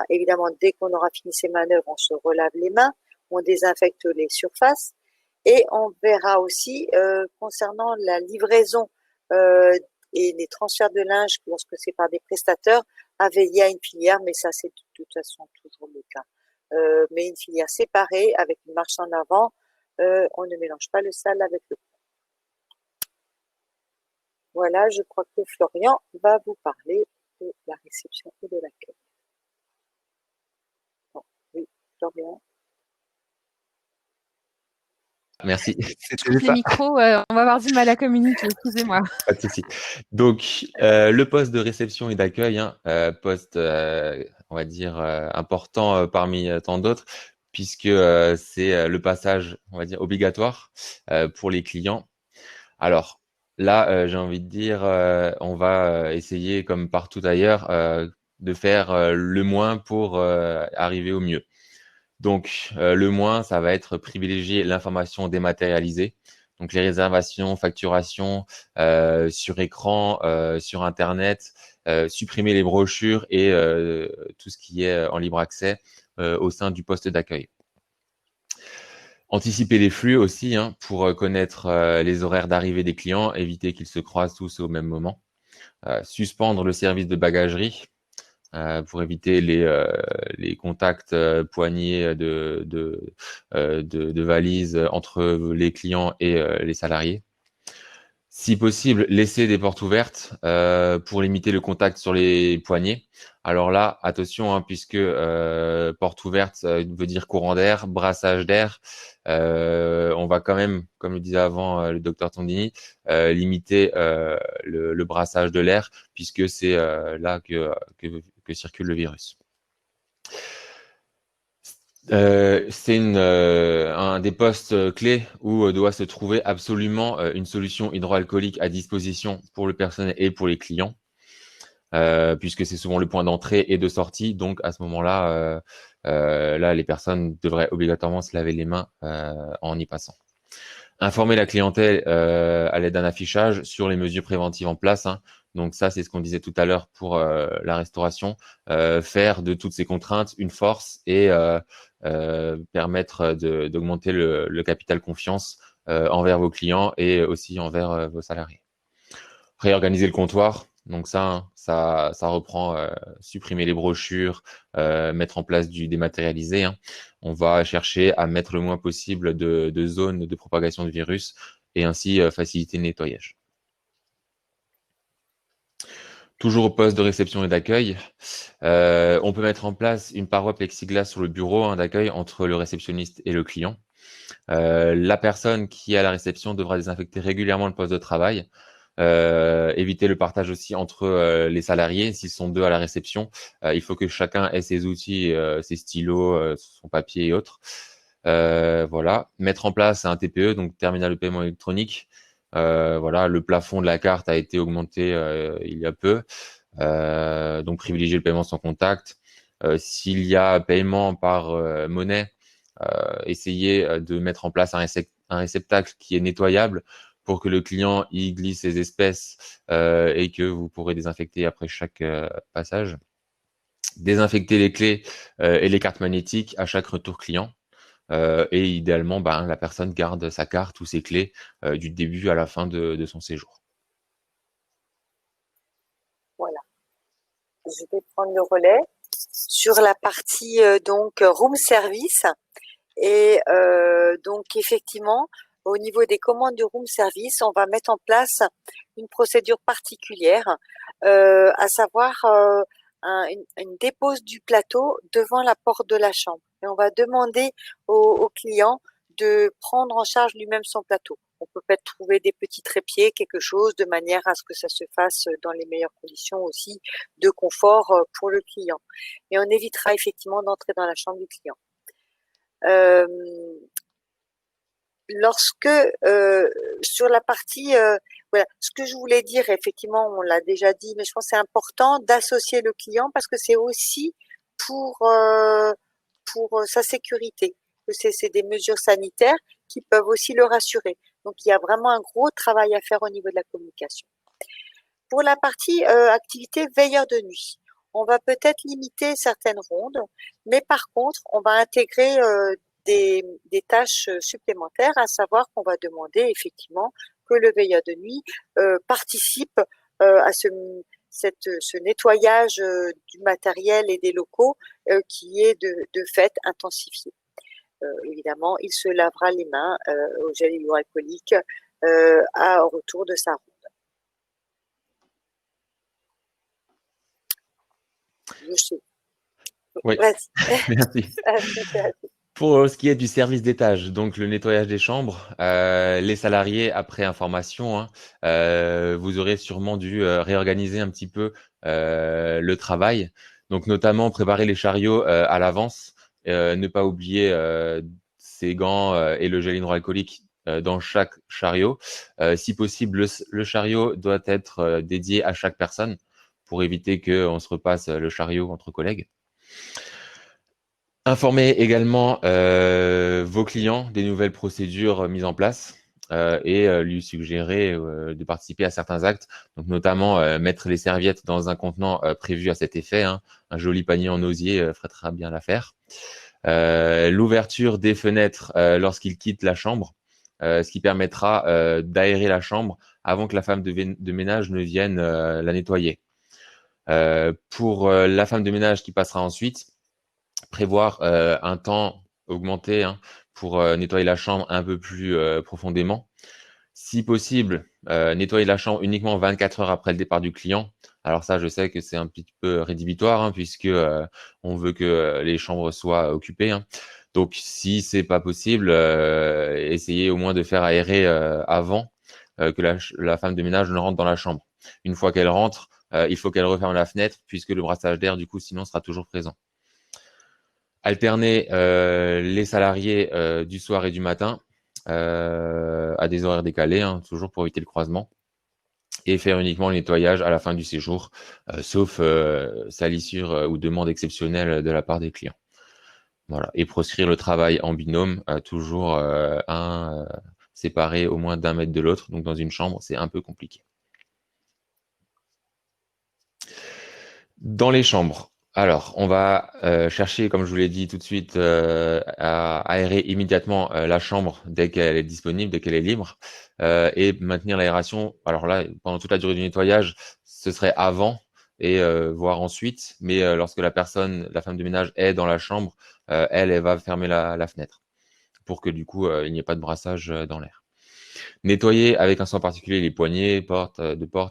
Évidemment, dès qu'on aura fini ces manœuvres, on se relave les mains, on désinfecte les surfaces, et on verra aussi concernant la livraison et les transferts de linge lorsque c'est par des prestataires, à veiller à une filière, mais ça c'est de toute façon toujours le cas. Mais une filière séparée avec une marche en avant. On ne mélange pas le sale avec le propre. Voilà, je crois que Florian va vous parler de la réception et de l'accueil. Bon, oui, Florian. Merci. Je coupe les micros, on va avoir du mal à communiquer, excusez-moi. Pas de souci. Donc, le poste de réception et d'accueil, poste, on va dire, important parmi tant d'autres, puisque c'est le passage, on va dire, obligatoire pour les clients. Alors, là, j'ai envie de dire, on va essayer, comme partout ailleurs, de faire le moins pour arriver au mieux. Donc, le moins, ça va être privilégier l'information dématérialisée. Donc, les réservations, facturations sur écran, sur Internet, supprimer les brochures et tout ce qui est en libre accès au sein du poste d'accueil. Anticiper les flux aussi pour connaître les horaires d'arrivée des clients, éviter qu'ils se croisent tous au même moment. Suspendre le service de bagagerie pour éviter les contacts poignets de valises entre les clients et les salariés. Si possible, laisser des portes ouvertes pour limiter le contact sur les poignets. Alors là, attention, puisque porte ouverte veut dire courant d'air, brassage d'air. On va quand même, comme le disait avant le docteur Tondini, limiter le brassage de l'air, puisque c'est là que circule le virus. C'est un des postes clés où doit se trouver absolument une solution hydroalcoolique à disposition pour le personnel et pour les clients, puisque c'est souvent le point d'entrée et de sortie. Donc à ce moment-là, là, les personnes devraient obligatoirement se laver les mains en y passant. Informer la clientèle à l'aide d'un affichage sur les mesures préventives en place. Donc ça, c'est ce qu'on disait tout à l'heure pour la restauration. Faire de toutes ces contraintes une force et permettre d'augmenter le capital confiance envers vos clients et aussi envers vos salariés. Réorganiser le comptoir. Donc ça, ça reprend supprimer les brochures, mettre en place du dématérialisé, hein. On va chercher à mettre le moins possible de zones de propagation de virus et ainsi faciliter le nettoyage. Toujours au poste de réception et d'accueil, on peut mettre en place une paroi plexiglas sur le bureau, hein, d'accueil entre le réceptionniste et le client. La personne qui est à la réception devra désinfecter régulièrement le poste de travail. Éviter le partage aussi entre les salariés. S'ils sont deux à la réception, il faut que chacun ait ses outils, ses stylos, son papier et autres. Voilà. Mettre en place un TPE, donc terminal de paiement électronique. Voilà, le plafond de la carte a été augmenté il y a peu. Donc privilégier le paiement sans contact. S'il y a paiement par monnaie, essayer de mettre en place un réceptacle qui est nettoyable pour que le client y glisse ses espèces et que vous pourrez désinfecter après chaque passage. Désinfecter les clés et les cartes magnétiques à chaque retour client. Et idéalement, la personne garde sa carte ou ses clés du début à la fin de son séjour. Voilà. Je vais prendre le relais sur la partie donc room service. Et donc effectivement, au niveau des commandes de room service, on va mettre en place une procédure particulière, à savoir une dépose du plateau devant la porte de la chambre. Et on va demander au client de prendre en charge lui-même son plateau. On peut peut-être trouver des petits trépieds, quelque chose, de manière à ce que ça se fasse dans les meilleures conditions aussi de confort pour le client. Et on évitera effectivement d'entrer dans la chambre du client. Lorsque sur la partie voilà, ce que je voulais dire, effectivement, on l'a déjà dit, mais je pense que c'est important d'associer le client parce que c'est aussi pour sa sécurité, que c'est des mesures sanitaires qui peuvent aussi le rassurer. Donc il y a vraiment un gros travail à faire au niveau de la communication. Pour la partie activité veilleur de nuit, on va peut-être limiter certaines rondes, mais par contre, on va intégrer des tâches supplémentaires, à savoir qu'on va demander effectivement que le veilleur de nuit participe à ce nettoyage du matériel et des locaux qui est de fait intensifié. Évidemment, il se lavera les mains au gel hydroalcoolique au retour de sa ronde. Oui, merci. Pour ce qui est du service d'étage, donc le nettoyage des chambres, les salariés, après information, hein, vous aurez sûrement dû réorganiser un petit peu le travail. Donc notamment préparer les chariots à l'avance, ne pas oublier ses gants et le gel hydroalcoolique dans chaque chariot. Si possible, le chariot doit être dédié à chaque personne pour éviter qu'on se repasse le chariot entre collègues. Informer également vos clients des nouvelles procédures mises en place et lui suggérer de participer à certains actes, donc notamment mettre les serviettes dans un contenant prévu à cet effet, hein. Un joli panier en osier fera bien l'affaire. L'ouverture des fenêtres lorsqu'il quitte la chambre, ce qui permettra d'aérer la chambre avant que la femme de ménage ne vienne la nettoyer. Pour la femme de ménage qui passera ensuite, prévoir un temps augmenté, hein, pour nettoyer la chambre un peu plus profondément. Si possible, nettoyer la chambre uniquement 24 heures après le départ du client. Alors ça, je sais que c'est un petit peu rédhibitoire, hein, puisque on veut que les chambres soient occupées, hein. Donc, si c'est pas possible, essayez au moins de faire aérer avant que la femme de ménage ne rentre dans la chambre. Une fois qu'elle rentre, il faut qu'elle referme la fenêtre, puisque le brassage d'air, du coup, sinon, sera toujours présent. Alterner les salariés du soir et du matin à des horaires décalés, hein, toujours pour éviter le croisement, et faire uniquement le nettoyage à la fin du séjour, sauf salissure ou demande exceptionnelle de la part des clients. Voilà. Et proscrire le travail en binôme, toujours un séparé au moins d'1 mètre de l'autre. Donc dans une chambre, c'est un peu compliqué. Dans les chambres, alors on va chercher, comme je vous l'ai dit tout de suite, à aérer immédiatement la chambre dès qu'elle est disponible, dès qu'elle est libre, et maintenir l'aération. Alors là, pendant toute la durée du nettoyage, ce serait avant, et voir ensuite. Mais lorsque la femme de ménage est dans la chambre, elle va fermer la fenêtre pour que du coup, il n'y ait pas de brassage dans l'air. Nettoyer avec un soin particulier les poignées, portes,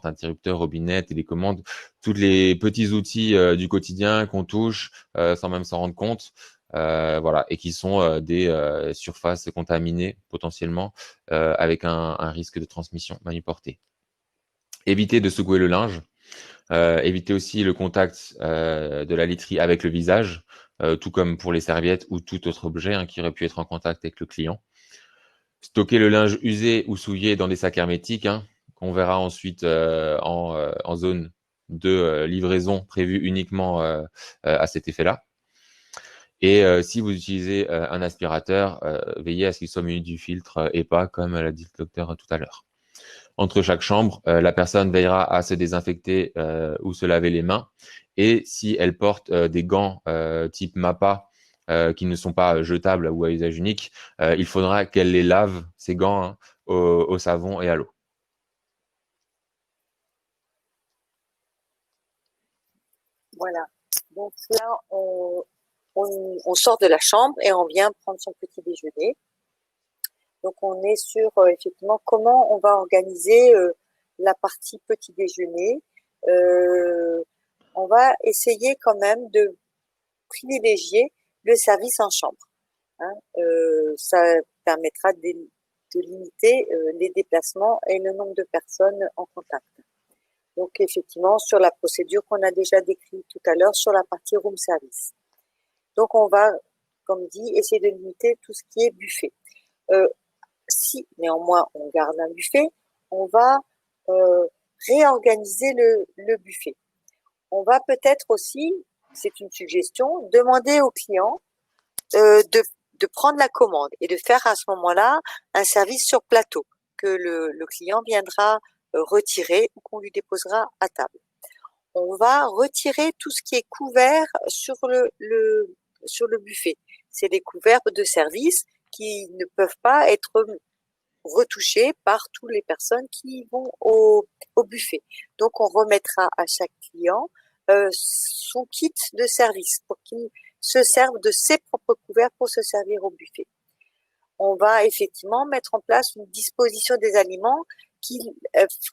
interrupteurs, robinet, télécommande, tous les petits outils du quotidien qu'on touche sans même s'en rendre compte, voilà, et qui sont des surfaces contaminées potentiellement avec un risque de transmission manuportée. Éviter de secouer le linge, éviter aussi le contact de la literie avec le visage, tout comme pour les serviettes ou tout autre objet qui aurait pu être en contact avec le client. Stocker le linge usé ou souillé dans des sacs hermétiques, qu'on verra ensuite en zone de livraison prévue uniquement à cet effet-là. Et si vous utilisez un aspirateur, veillez à ce qu'il soit muni du filtre et pas comme l'a dit le docteur tout à l'heure. Entre chaque chambre, la personne veillera à se désinfecter ou se laver les mains. Et si elle porte des gants type MAPA, qui ne sont pas jetables ou à usage unique, il faudra qu'elle les lave, ces gants, au savon et à l'eau. Voilà. Donc là, on sort de la chambre et on vient prendre son petit déjeuner. Donc on est sur effectivement comment on va organiser la partie petit déjeuner. On va essayer quand même de privilégier le service en chambre. Ça permettra de limiter les déplacements et le nombre de personnes en contact. Donc effectivement, sur la procédure qu'on a déjà décrite tout à l'heure sur la partie room service. Donc on va, comme dit, essayer de limiter tout ce qui est buffet. Si néanmoins on garde un buffet, on va réorganiser le buffet. On va peut-être aussi, c'est une suggestion, demander au client de prendre la commande et de faire à ce moment-là un service sur plateau que le client viendra retirer ou qu'on lui déposera à table. On va retirer tout ce qui est couvert sur le buffet. C'est des couverts de service qui ne peuvent pas être retouchés par toutes les personnes qui vont au buffet. Donc, on remettra à chaque client son kit de service pour qu'il se serve de ses propres couverts pour se servir au buffet. On va effectivement mettre en place une disposition des aliments qui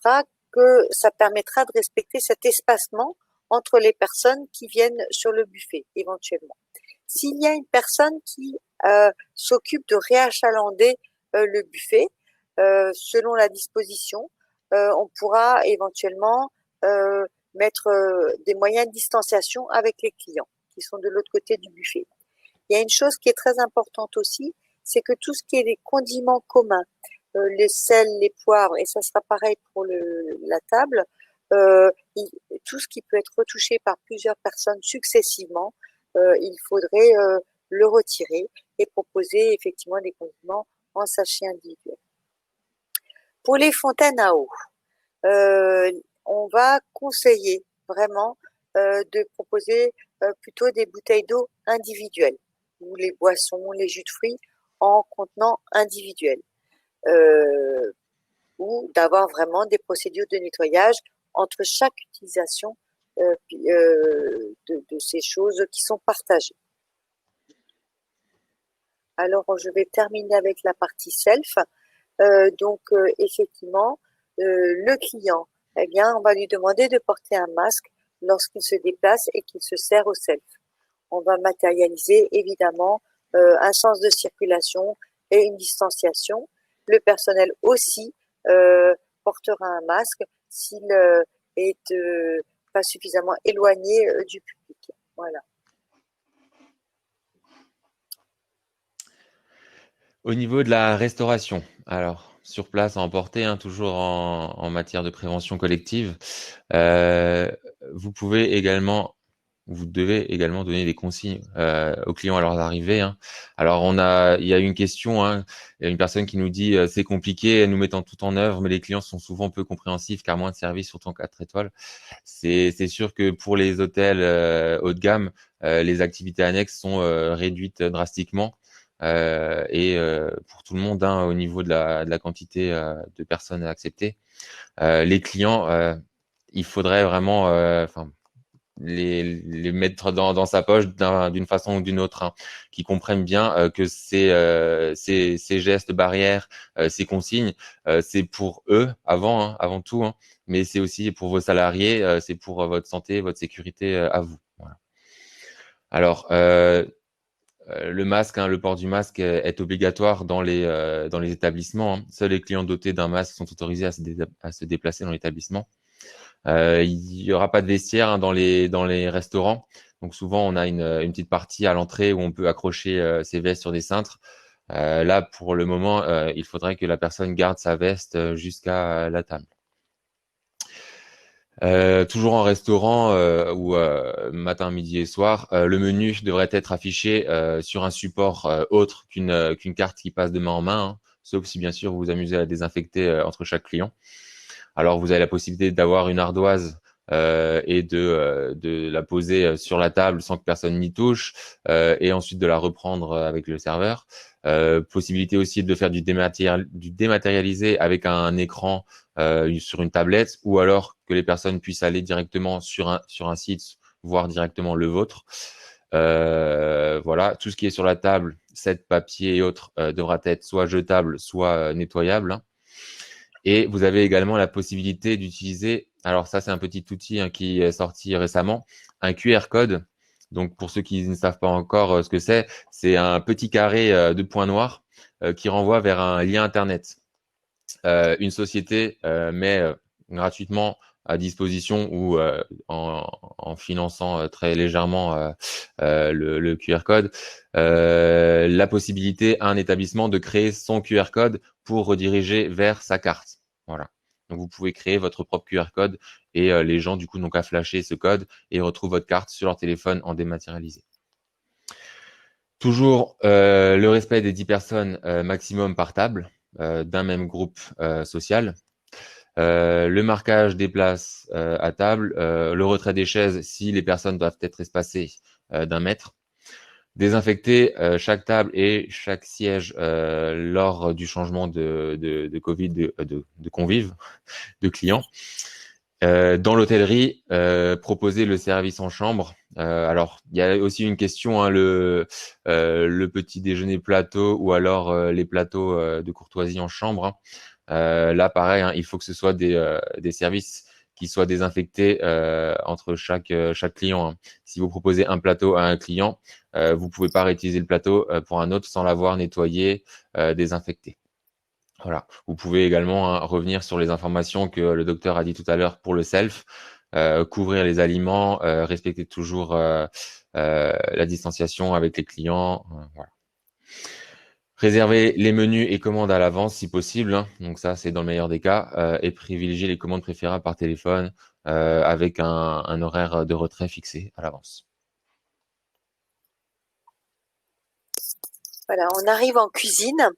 fera que ça permettra de respecter cet espacement entre les personnes qui viennent sur le buffet, éventuellement. S'il y a une personne qui s'occupe de réachalander le buffet, selon la disposition, on pourra éventuellement mettre des moyens de distanciation avec les clients qui sont de l'autre côté du buffet. Il y a une chose qui est très importante aussi, c'est que tout ce qui est des condiments communs, les sels, les poivres, et ça sera pareil pour la table, tout ce qui peut être retouché par plusieurs personnes successivement, il faudrait le retirer et proposer effectivement des condiments en sachet individuel. Pour les fontaines à eau, on va conseiller vraiment de proposer plutôt des bouteilles d'eau individuelles ou les boissons, les jus de fruits en contenant individuel, ou d'avoir vraiment des procédures de nettoyage entre chaque utilisation de ces choses qui sont partagées. Alors, je vais terminer avec la partie self. Donc, effectivement, le client, eh bien, on va lui demander de porter un masque lorsqu'il se déplace et qu'il se sert au self. On va matérialiser, évidemment, un sens de circulation et une distanciation. Le personnel aussi portera un masque s'il est pas suffisamment éloigné du public. Voilà. Au niveau de la restauration, alors sur place à emporter, toujours en matière de prévention collective, vous devez également donner des consignes aux clients à leur arrivée. Alors il y a une question, il y a une personne qui nous dit c'est compliqué, nous mettons tout en œuvre, mais les clients sont souvent peu compréhensifs car moins de services, surtout en 4 étoiles. C'est sûr que pour les hôtels haut de gamme, les activités annexes sont réduites drastiquement. Et pour tout le monde au niveau de la quantité de personnes acceptées. Les clients, il faudrait vraiment les mettre dans sa poche d'une façon ou d'une autre, hein, qui comprennent bien que ces gestes barrières, ces consignes, c'est pour eux avant tout, hein, mais c'est aussi pour vos salariés, c'est pour votre santé, votre sécurité à vous. Voilà. Alors, le masque, hein, le port du masque est obligatoire dans les établissements, hein. Seuls les clients dotés d'un masque sont autorisés à se déplacer dans l'établissement. Il n'y aura pas de vestiaire, hein, dans les restaurants. Donc souvent, on a une petite partie à l'entrée où on peut accrocher ses vestes sur des cintres. Là, pour le moment, il faudrait que la personne garde sa veste jusqu'à la table. Toujours en restaurant ou matin, midi et soir, le menu devrait être affiché sur un support autre qu'une carte qui passe de main en main, hein, sauf si bien sûr vous vous amusez à désinfecter entre chaque client. Alors vous avez la possibilité d'avoir une ardoise et de la poser sur la table sans que personne n'y touche et ensuite de la reprendre avec le serveur. Possibilité aussi de faire du dématérialisé avec un écran sur une tablette ou alors que les personnes puissent aller directement sur un site, voir directement le vôtre. Voilà, tout ce qui est sur la table, cette papier et autres, devra être soit jetable, soit nettoyable, hein. Et vous avez également la possibilité d'utiliser, alors ça c'est un petit outil, hein, qui est sorti récemment, un QR code. Donc pour ceux qui ne savent pas encore ce que c'est un petit carré de points noirs qui renvoie vers un lien Internet. Une société met gratuitement à disposition ou en finançant très légèrement le QR code, la possibilité à un établissement de créer son QR code pour rediriger vers sa carte. Voilà. Donc vous pouvez créer votre propre QR code et les gens du coup n'ont qu'à flasher ce code et retrouvent votre carte sur leur téléphone en dématérialisé. Toujours le respect des 10 personnes maximum par table d'un même groupe social. Le marquage des places à table, le retrait des chaises si les personnes doivent être espacées d'1 mètre. Désinfecter chaque table et chaque siège lors du changement de Covid, de convives, de clients. Dans l'hôtellerie, proposer le service en chambre. Alors, il y a aussi une question, hein, le petit déjeuner plateau ou alors les plateaux de courtoisie en chambre, hein. Là, pareil, hein, il faut que ce soit des services qui soient désinfectés entre chaque client, hein. Si vous proposez un plateau à un client, vous pouvez pas réutiliser le plateau pour un autre sans l'avoir nettoyé, désinfecté. Voilà. Vous pouvez également, hein, revenir sur les informations que le docteur a dit tout à l'heure pour le self, couvrir les aliments, respecter toujours la distanciation avec les clients. Voilà. Réserver les menus et commandes à l'avance si possible, hein. Donc ça, c'est dans le meilleur des cas, et privilégier les commandes préférables par téléphone avec un horaire de retrait fixé à l'avance. Voilà, on arrive en cuisine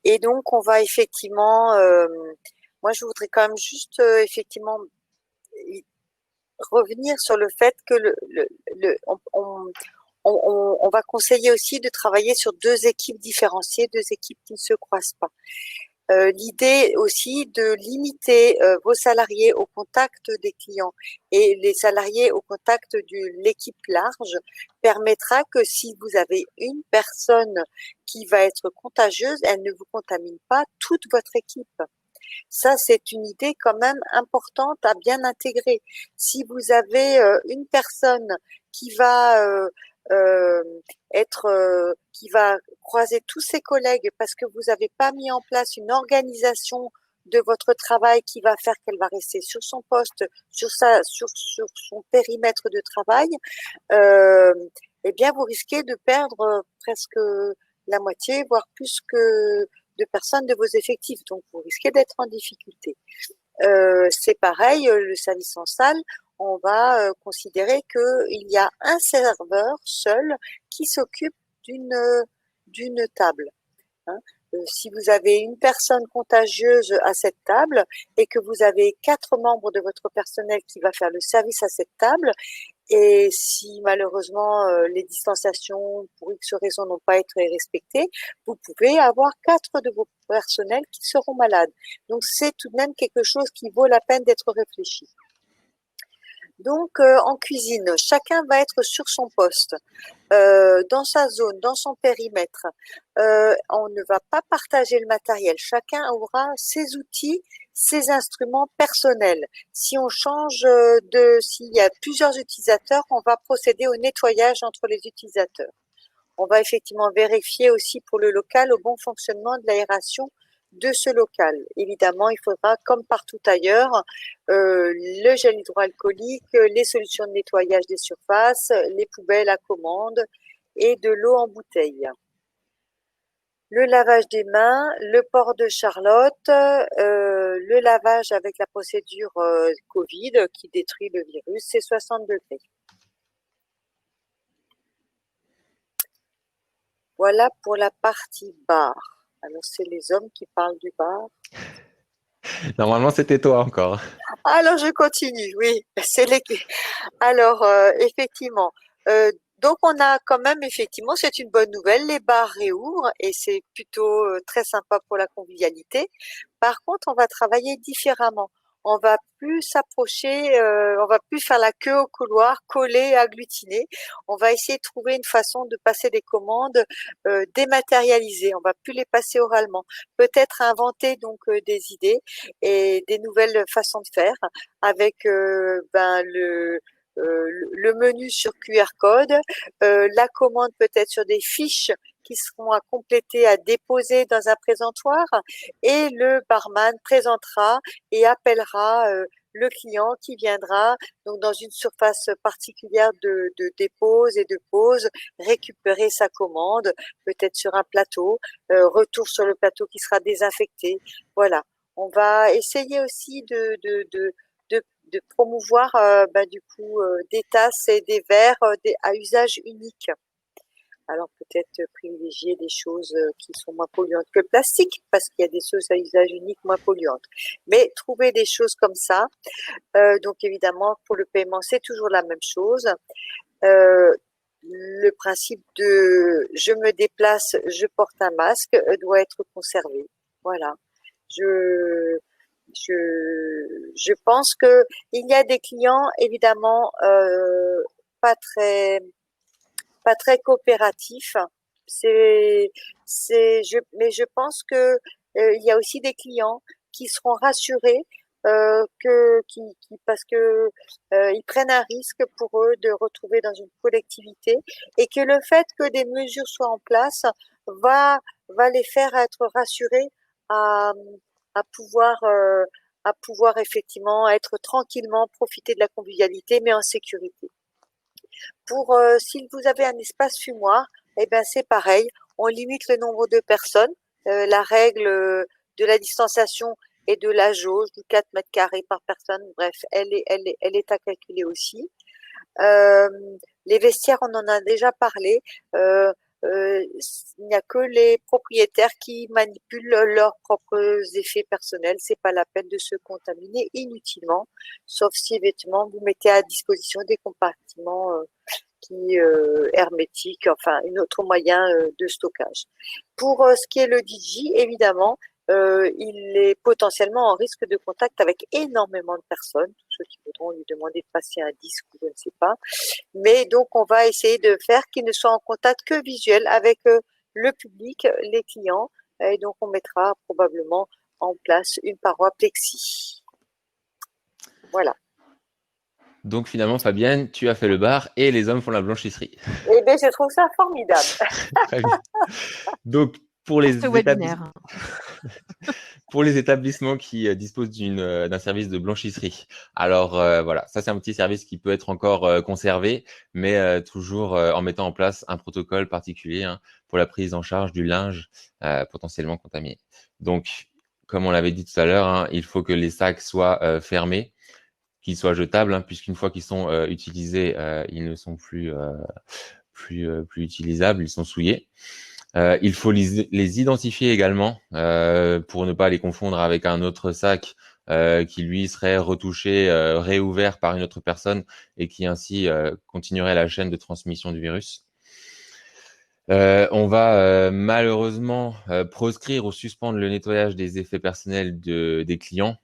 et donc on va effectivement, moi je voudrais quand même juste effectivement revenir sur le fait que on va conseiller aussi de travailler sur 2 équipes différenciées, 2 équipes qui ne se croisent pas. L'idée aussi de limiter vos salariés au contact des clients et les salariés au contact de l'équipe large permettra que si vous avez une personne qui va être contagieuse, elle ne vous contamine pas toute votre équipe. Ça, c'est une idée quand même importante à bien intégrer. Si vous avez une personne qui va qui va croiser tous ses collègues parce que vous n'avez pas mis en place une organisation de votre travail qui va faire qu'elle va rester sur son poste, sur son périmètre de travail, eh bien vous risquez de perdre presque la moitié, voire plus que de personnes de vos effectifs. Donc vous risquez d'être en difficulté. C'est pareil, le service en salle, on va considérer qu'il y a un serveur seul qui s'occupe d'une table, hein. Si vous avez une personne contagieuse à cette table et que vous avez 4 membres de votre personnel qui va faire le service à cette table, et si malheureusement les distanciations pour X raisons n'ont pas été respectées, vous pouvez avoir 4 de vos personnels qui seront malades. Donc c'est tout de même quelque chose qui vaut la peine d'être réfléchi. Donc, en cuisine, chacun va être sur son poste, dans sa zone, dans son périmètre. On ne va pas partager le matériel. Chacun aura ses outils, ses instruments personnels. Si on change s'il y a plusieurs utilisateurs, on va procéder au nettoyage entre les utilisateurs. On va effectivement vérifier aussi pour le local au bon fonctionnement de l'aération de ce local. Évidemment, il faudra, comme partout ailleurs, le gel hydroalcoolique, les solutions de nettoyage des surfaces, les poubelles à commande et de l'eau en bouteille. Le lavage des mains, le port de Charlotte, le lavage avec la procédure Covid qui détruit le virus, c'est 60 degrés. Voilà pour la partie bar. Alors, c'est les hommes qui parlent du bar. Normalement, c'était toi encore. Alors, je continue, oui. Alors, effectivement. Donc, on a quand même, effectivement, c'est une bonne nouvelle. Les bars réouvrent et c'est plutôt très sympa pour la convivialité. Par contre, on va travailler différemment. On va plus s'approcher, on va plus faire la queue au couloir, coller, agglutiner. On va essayer de trouver une façon de passer des commandes dématérialisées. On va plus les passer oralement. Peut-être inventer donc des idées et des nouvelles façons de faire avec le menu sur QR code, la commande peut-être sur des fiches qui seront à compléter, à déposer dans un présentoir et le barman présentera et appellera le client qui viendra donc dans une surface particulière de dépose et de pose, récupérer sa commande, peut-être sur un plateau, retour sur le plateau qui sera désinfecté. Voilà. On va essayer aussi de promouvoir des tasses et des verres à usage unique. Alors peut-être privilégier des choses qui sont moins polluantes que le plastique, parce qu'il y a des choses à usage unique moins polluantes. Mais trouver des choses comme ça, donc évidemment pour le paiement c'est toujours la même chose. Le principe de je me déplace, je porte un masque doit être conservé. Voilà. Je pense que il y a des clients évidemment pas très coopératifs. Mais je pense que il y a aussi des clients qui seront rassurés parce que ils prennent un risque pour eux de retrouver dans une collectivité et que le fait que des mesures soient en place va les faire être rassurés à à pouvoir euh, à pouvoir effectivement être tranquillement profiter de la convivialité mais en sécurité. Si vous avez un espace fumoir, eh ben c'est pareil, on limite le nombre de personnes. La règle de la distanciation et de la jauge du 4 mètres carrés par personne, bref, elle est à calculer aussi. Euh, les vestiaires, on en a déjà parlé. Il n'y a que les propriétaires qui manipulent leurs propres effets personnels. C'est pas la peine de se contaminer inutilement, sauf si vêtements vous mettez à disposition des compartiments hermétiques, enfin un autre moyen de stockage. Pour ce qui est le DJ, évidemment, il est potentiellement en risque de contact avec énormément de personnes, tous ceux qui voudront lui demander de passer un disque ou je ne sais pas. Mais donc, on va essayer de faire qu'il ne soit en contact que visuel avec le public, les clients. Et donc, on mettra probablement en place une paroi plexi. Voilà. Donc finalement, Fabienne, tu as fait le bar et les hommes font la blanchisserie. Eh bien, je trouve ça formidable. Très bien. Donc pour les établissements qui disposent d'un service de blanchisserie. Alors voilà, ça c'est un petit service qui peut être encore conservé, mais toujours en mettant en place un protocole particulier pour la prise en charge du linge potentiellement contaminé. Donc, comme on l'avait dit tout à l'heure, il faut que les sacs soient fermés, qu'ils soient jetables, puisqu'une fois qu'ils sont utilisés, ils ne sont plus utilisables, ils sont souillés. Il faut les identifier également pour ne pas les confondre avec un autre sac qui lui serait retouché, réouvert par une autre personne et qui ainsi continuerait la chaîne de transmission du virus. On va malheureusement proscrire ou suspendre le nettoyage des effets personnels des clients.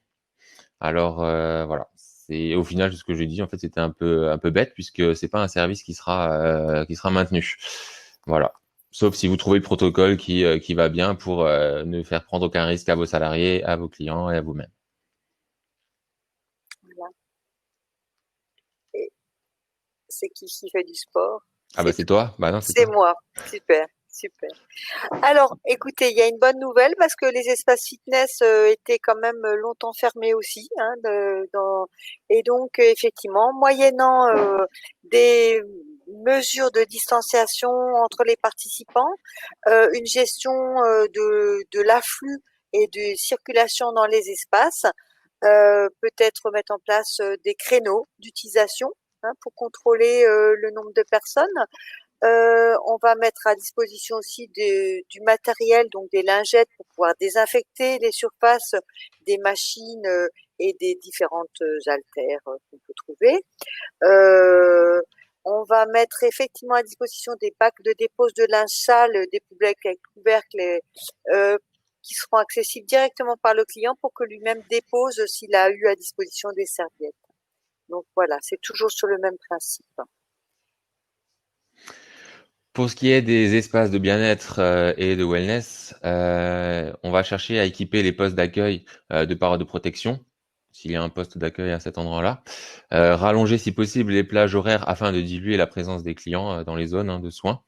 Alors voilà, C'est au final ce que j'ai dit en fait c'était un peu bête puisque c'est pas un service qui sera maintenu. Voilà. Sauf si vous trouvez le protocole qui va bien pour ne faire prendre aucun risque à vos salariés, à vos clients et à vous-même. Voilà. Et c'est qui fait du sport? Ah bah C'est c'est toi. toi? Bah non, c'est C'est toi. moi. Super, super. Alors, écoutez, il y a une bonne nouvelle parce que les espaces fitness étaient quand même longtemps fermés aussi, hein, et donc effectivement, moyennant des mesures de distanciation entre les participants, une gestion de l'afflux et de circulation dans les espaces, peut-être mettre en place des créneaux d'utilisation, hein, pour contrôler le nombre de personnes. On va mettre à disposition aussi du matériel, donc des lingettes pour pouvoir désinfecter les surfaces des machines et des différentes haltères qu'on peut trouver. Euh, on va mettre effectivement à disposition des bacs de dépose de linge sale, des poubelles avec couvercle, euh, qui seront accessibles directement par le client pour que lui-même dépose s'il a eu à disposition des serviettes. Donc voilà, c'est toujours sur le même principe. Pour ce qui est des espaces de bien-être et de wellness, on va chercher à équiper les postes d'accueil de parois de protection, s'il y a un poste d'accueil à cet endroit-là. Rallonger si possible les plages horaires afin de diluer la présence des clients dans les zones de soins.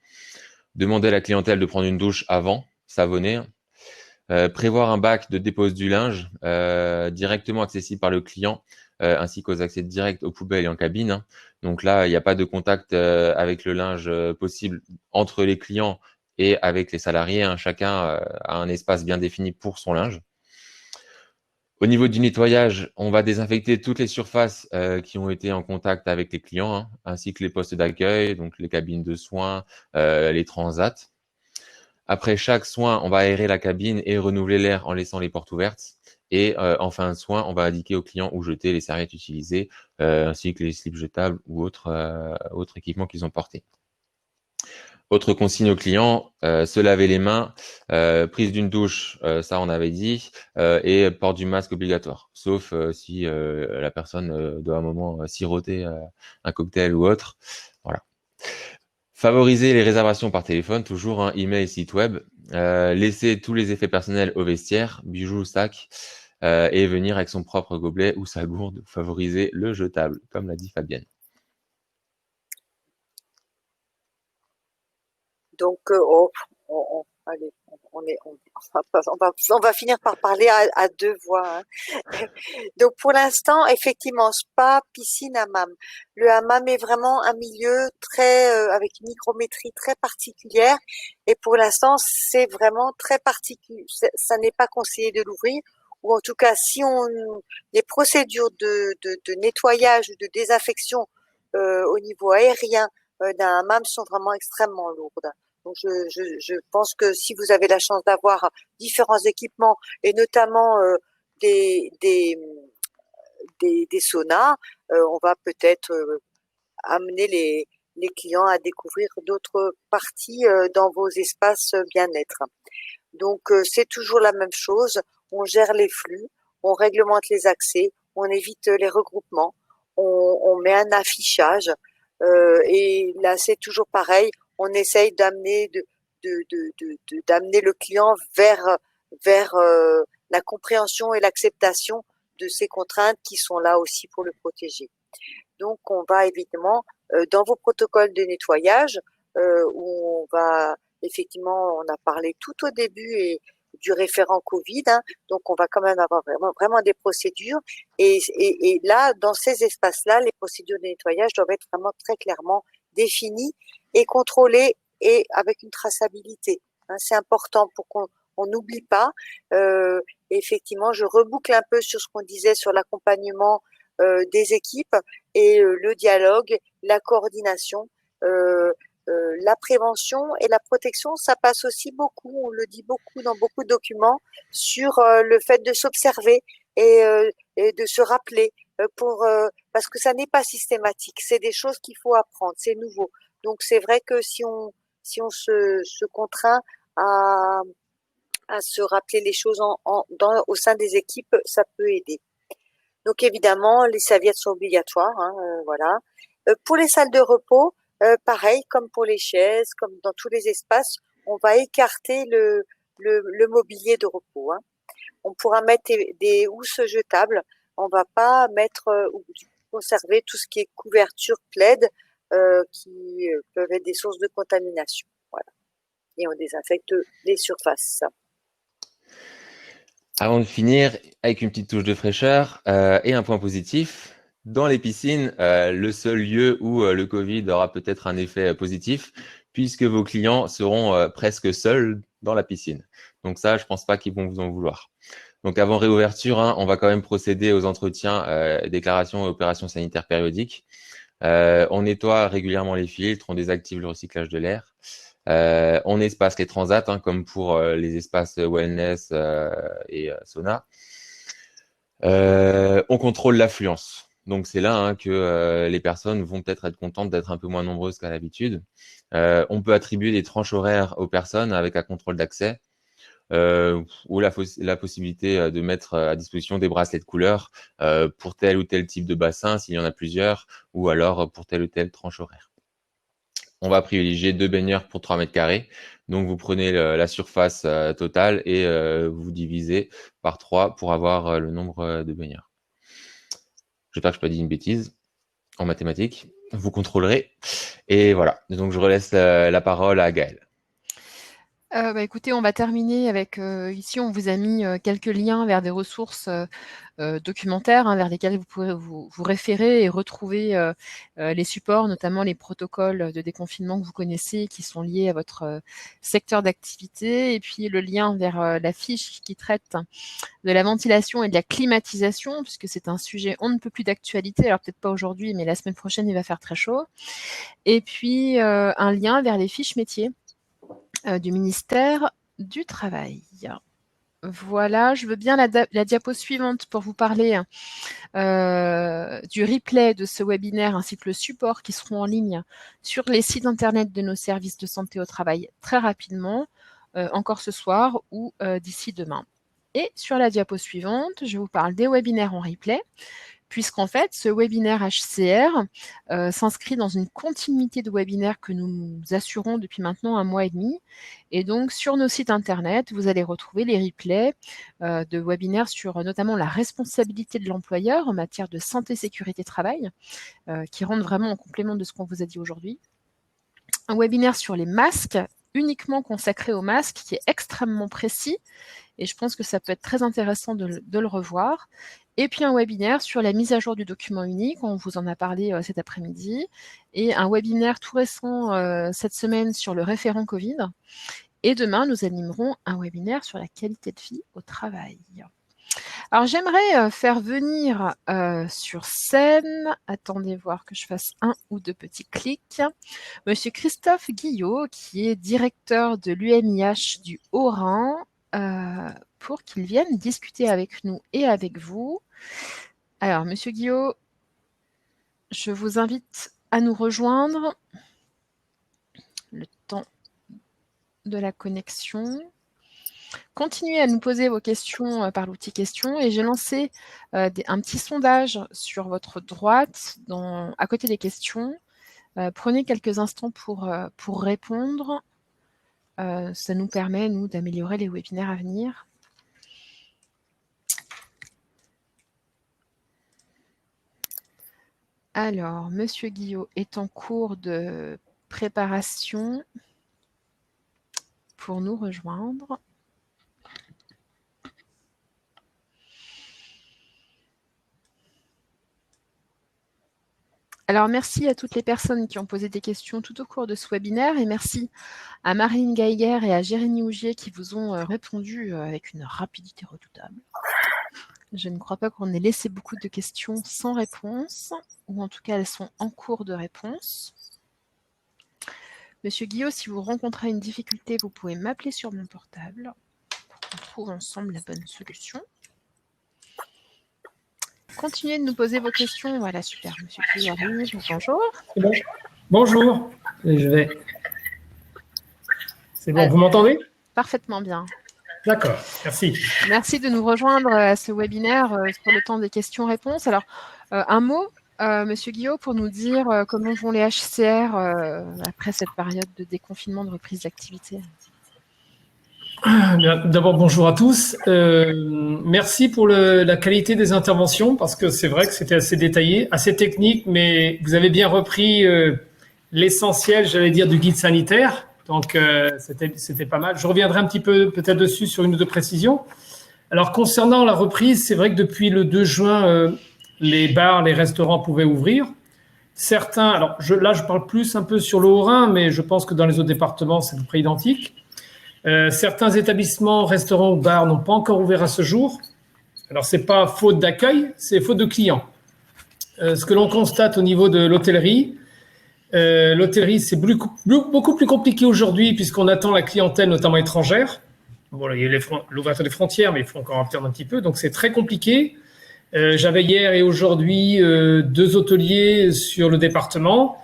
Demander à la clientèle de prendre une douche avant, savonner. Prévoir un bac de dépose du linge directement accessible par le client, ainsi qu'aux accès directs aux poubelles et en cabine, hein. Donc là, il n'y a pas de contact avec le linge possible entre les clients et avec les salariés, hein. Chacun a un espace bien défini pour son linge. Au niveau du nettoyage, on va désinfecter toutes les surfaces qui ont été en contact avec les clients, hein, ainsi que les postes d'accueil, donc les cabines de soins, les transats. Après chaque soin, on va aérer la cabine et renouveler l'air en laissant les portes ouvertes. Et en fin de soin, on va indiquer aux clients où jeter les serviettes utilisées, ainsi que les slips jetables ou autres équipements qu'ils ont portés. Autre consigne aux clients, se laver les mains, prise d'une douche, ça on avait dit, et port du masque obligatoire, sauf si la personne doit à un moment siroter un cocktail ou autre. Voilà. Favoriser les réservations par téléphone, toujours, hein, email, site web. Laisser tous les effets personnels au vestiaire, bijoux, sac, et venir avec son propre gobelet ou sa gourde. Favoriser le jetable, comme l'a dit Fabienne. Donc, allez, on va finir par parler à deux voix, hein. Donc, pour l'instant, effectivement, spa, piscine, hammam. Le hammam est vraiment un milieu avec une hygrométrie très particulière. Et pour l'instant, c'est vraiment très particulier. Ça n'est pas conseillé de l'ouvrir. Ou en tout cas, les procédures de nettoyage ou de désinfection au niveau aérien d'un hammam sont vraiment extrêmement lourdes. Donc je pense que si vous avez la chance d'avoir différents équipements et notamment des, des, des saunas, on va peut-être amener les clients à découvrir d'autres parties dans vos espaces bien-être. Donc c'est toujours la même chose, on gère les flux, on réglemente les accès, on évite les regroupements, on met un affichage et là c'est toujours pareil, on essaye d'amener d'amener le client vers la compréhension et l'acceptation de ces contraintes qui sont là aussi pour le protéger. Donc on va évidemment dans vos protocoles de nettoyage où on va effectivement, on a parlé tout au début et du référent Covid, hein, donc on va quand même avoir vraiment des procédures et là, dans ces espaces-là, les procédures de nettoyage doivent être vraiment très clairement définies et contrôlées et avec une traçabilité, hein, c'est important pour qu'on n'oublie pas. Effectivement, je reboucle un peu sur ce qu'on disait sur l'accompagnement des équipes et le dialogue, la coordination. La prévention et la protection, ça passe aussi beaucoup, on le dit beaucoup dans beaucoup de documents, sur le fait de s'observer et de se rappeler parce que ça n'est pas systématique, c'est des choses qu'il faut apprendre, c'est nouveau. Donc c'est vrai que si on se contraint à se rappeler les choses au sein des équipes, ça peut aider. Donc évidemment, les serviettes sont obligatoires, hein, voilà. Pour les salles de repos, pareil, comme pour les chaises, comme dans tous les espaces, on va écarter le mobilier de repos, hein. On pourra mettre des housses jetables. On va pas mettre ou conserver tout ce qui est couverture, plaid, qui peuvent être des sources de contamination. Voilà. Et on désinfecte les surfaces. Avant de finir, avec une petite touche de fraîcheur et un point positif, dans les piscines, le seul lieu où le Covid aura peut-être un effet positif, puisque vos clients seront presque seuls dans la piscine. Donc ça, je pense pas qu'ils vont vous en vouloir. Donc avant réouverture, hein, on va quand même procéder aux entretiens, déclarations et opérations sanitaires périodiques. On nettoie régulièrement les filtres, on désactive le recyclage de l'air. On espace les transats, hein, comme pour les espaces wellness et sauna. On contrôle l'affluence. Donc c'est là hein, que les personnes vont peut-être être contentes d'être un peu moins nombreuses qu'à l'habitude. On peut attribuer des tranches horaires aux personnes avec un contrôle d'accès. Ou la possibilité de mettre à disposition des bracelets de couleur pour tel ou tel type de bassin, s'il y en a plusieurs, ou alors pour telle ou telle tranche horaire. On va privilégier 2 baigneurs pour 3 mètres carrés. Donc, vous prenez la surface totale et vous divisez par 3 pour avoir le nombre de baigneurs. J'espère que je n'ai pas dit une bêtise en mathématiques. Vous contrôlerez. Et voilà. Donc, je relaisse la parole à Gaëlle. Écoutez, on va terminer avec, ici on vous a mis quelques liens vers des ressources documentaires hein, vers lesquelles vous pourrez vous référer et retrouver les supports, notamment les protocoles de déconfinement que vous connaissez, qui sont liés à votre secteur d'activité, et puis le lien vers la fiche qui traite de la ventilation et de la climatisation, puisque c'est un sujet on ne peut plus d'actualité, alors peut-être pas aujourd'hui, mais la semaine prochaine il va faire très chaud, et puis un lien vers les fiches métiers du ministère du Travail. Voilà, je veux bien la diapo suivante pour vous parler du replay de ce webinaire ainsi que le support qui seront en ligne sur les sites internet de nos services de santé au travail très rapidement, encore ce soir ou d'ici demain. Et sur la diapo suivante, je vous parle des webinaires en replay, puisqu'en fait, ce webinaire HCR s'inscrit dans une continuité de webinaires que nous assurons depuis maintenant 1 mois et demi. Et donc, sur nos sites internet, vous allez retrouver les replays de webinaires sur notamment la responsabilité de l'employeur en matière de santé, sécurité, travail, qui rentrent vraiment en complément de ce qu'on vous a dit aujourd'hui. Un webinaire sur les masques, uniquement consacré aux masques, qui est extrêmement précis, et je pense que ça peut être très intéressant de le revoir. Et puis un webinaire sur la mise à jour du document unique, on vous en a parlé cet après-midi, et un webinaire tout récent cette semaine sur le référent Covid. Et demain, nous animerons un webinaire sur la qualité de vie au travail. Alors j'aimerais faire venir sur scène, attendez voir que je fasse 1 ou 2 petits clics, Monsieur Christophe Guillot, qui est directeur de l'UMIH du Haut-Rhin, pour qu'il vienne discuter avec nous et avec vous. Alors, Monsieur Guillot, je vous invite à nous rejoindre. Le temps de la connexion. Continuez à nous poser vos questions par l'outil questions et j'ai lancé un petit sondage sur votre droite à côté des questions. Prenez quelques instants pour répondre. Ça nous permet, nous, d'améliorer les webinaires à venir. Alors, Monsieur Guillot est en cours de préparation pour nous rejoindre. Alors, merci à toutes les personnes qui ont posé des questions tout au cours de ce webinaire et merci à Marine Geiger et à Jérémy Ougier qui vous ont répondu avec une rapidité redoutable. Je ne crois pas qu'on ait laissé beaucoup de questions sans réponse, ou en tout cas, elles sont en cours de réponse. Monsieur Guillot, si vous rencontrez une difficulté, vous pouvez m'appeler sur mon portable pour qu'on trouve ensemble la bonne solution. Continuez de nous poser vos questions. Voilà, super. Monsieur Guillot arrive. Bonjour. C'est bon. Bonjour. C'est bon, vous m'entendez? Parfaitement bien. D'accord, merci. Merci de nous rejoindre à ce webinaire sur le temps des questions-réponses. Alors, un mot, Monsieur Guillaume, pour nous dire comment vont les HCR après cette période de déconfinement, de reprise d'activité. D'abord, bonjour à tous. Merci pour la qualité des interventions, parce que c'est vrai que c'était assez détaillé, assez technique, mais vous avez bien repris l'essentiel, j'allais dire, du guide sanitaire. Donc, c'était pas mal. Je reviendrai un petit peu peut-être dessus sur une ou deux précisions. Alors, concernant la reprise, c'est vrai que depuis le 2 juin, les bars, les restaurants pouvaient ouvrir. Certains, alors là, je parle plus un peu sur le Haut-Rhin, mais je pense que dans les autres départements, c'est à peu près identique. Certains établissements, restaurants ou bars n'ont pas encore ouvert à ce jour. Alors, c'est pas faute d'accueil, c'est faute de clients. Ce que l'on constate au niveau de l'hôtellerie, c'est beaucoup plus compliqué aujourd'hui puisqu'on attend la clientèle, notamment étrangère. Bon, il y a l'ouverture des frontières, mais il faut encore attendre un petit peu. Donc, c'est très compliqué. J'avais hier et aujourd'hui 2 hôteliers sur le département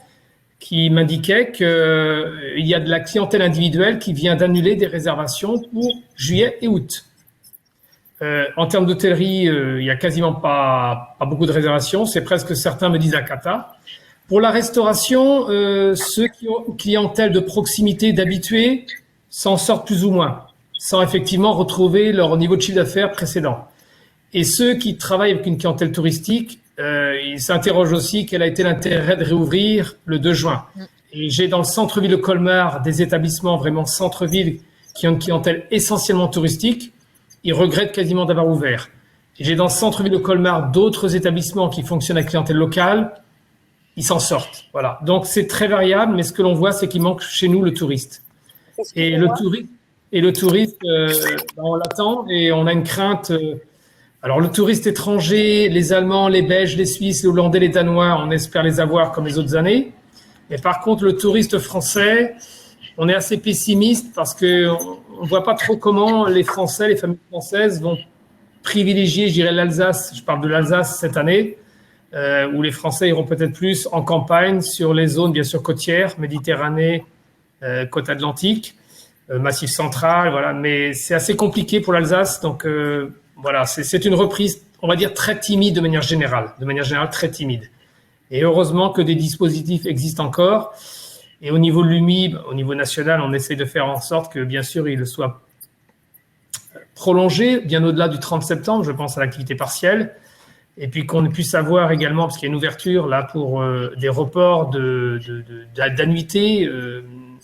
qui m'indiquaient qu'il y a de la clientèle individuelle qui vient d'annuler des réservations pour juillet et août. En termes d'hôtellerie, il n'y a quasiment pas beaucoup de réservations. C'est presque, certains me disent à cata. Pour la restauration, ceux qui ont une clientèle de proximité, d'habitués, s'en sortent plus ou moins, sans effectivement retrouver leur niveau de chiffre d'affaires précédent. Et ceux qui travaillent avec une clientèle touristique, ils s'interrogent aussi quel a été l'intérêt de réouvrir le 2 juin. Et j'ai dans le centre-ville de Colmar des établissements vraiment centre-ville qui ont une clientèle essentiellement touristique. Ils regrettent quasiment d'avoir ouvert. Et j'ai dans le centre-ville de Colmar d'autres établissements qui fonctionnent à clientèle locale. Ils s'en sortent. Voilà. Donc c'est très variable, mais ce que l'on voit, c'est qu'il manque chez nous le touriste. Et le touriste, on l'attend et on a une crainte. Alors le touriste étranger, les Allemands, les Belges, les Suisses, les Hollandais, les Danois, on espère les avoir comme les autres années. Mais par contre, le touriste français, on est assez pessimiste parce que on voit pas trop comment les Français, les familles françaises vont privilégier, je dirais, l'Alsace. Je parle de l'Alsace cette année, où les Français iront peut-être plus en campagne sur les zones, bien sûr, côtières, Méditerranée, côte atlantique, Massif central, voilà. Mais c'est assez compliqué pour l'Alsace, donc voilà, c'est une reprise, on va dire, très timide de manière générale, très timide. Et heureusement que des dispositifs existent encore. Et au niveau de l'UMI, au niveau national, on essaie de faire en sorte que, bien sûr, il soit prolongé bien au-delà du 30 septembre, je pense à l'activité partielle. Et puis qu'on puisse avoir également, parce qu'il y a une ouverture là pour des reports d'annuités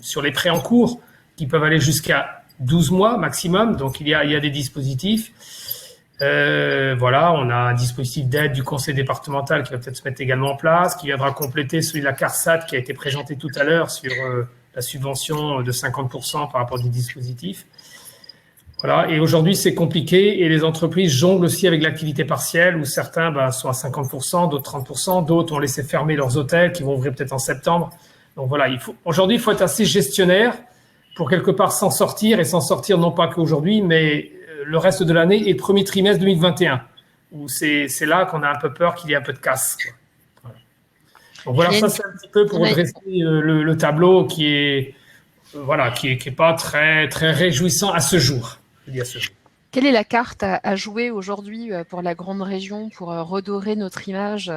sur les prêts en cours qui peuvent aller jusqu'à 12 mois maximum. Donc, il y a des dispositifs. Voilà, on a un dispositif d'aide du conseil départemental qui va peut-être se mettre également en place, qui viendra compléter celui de la CARSAT qui a été présenté tout à l'heure sur la subvention de 50% par rapport au dispositif. Voilà, et aujourd'hui c'est compliqué et les entreprises jonglent aussi avec l'activité partielle où certains sont à 50%, d'autres 30%, d'autres ont laissé fermer leurs hôtels qui vont ouvrir peut-être en septembre. Donc voilà, aujourd'hui il faut être assez gestionnaire pour quelque part s'en sortir et s'en sortir non pas qu'aujourd'hui, mais le reste de l'année et le premier trimestre 2021, où c'est là qu'on a un peu peur qu'il y ait un peu de casse. Voilà. Donc voilà, ça c'est un petit peu pour redresser le tableau qui est pas très très réjouissant à ce jour. Je dis à ce jour. Quelle est la carte à jouer aujourd'hui pour la grande région, pour redorer notre image?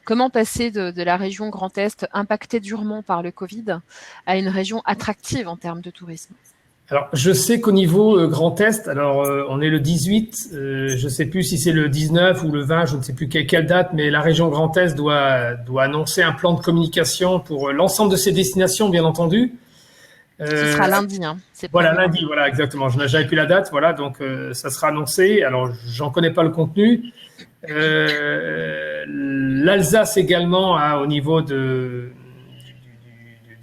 Comment passer de la région Grand Est, impactée durement par le Covid, à une région attractive en termes de tourisme? Alors, je sais qu'au niveau Grand Est, alors on est le 18, je ne sais plus si c'est le 19 ou le 20, je ne sais plus quelle date, mais la région Grand Est doit annoncer un plan de communication pour l'ensemble de ses destinations, bien entendu. Ce sera lundi. Hein, voilà, lundi, voilà, exactement. Je n'avais plus la date, voilà, donc ça sera annoncé. Alors, j'en connais pas le contenu. L'Alsace également, au niveau de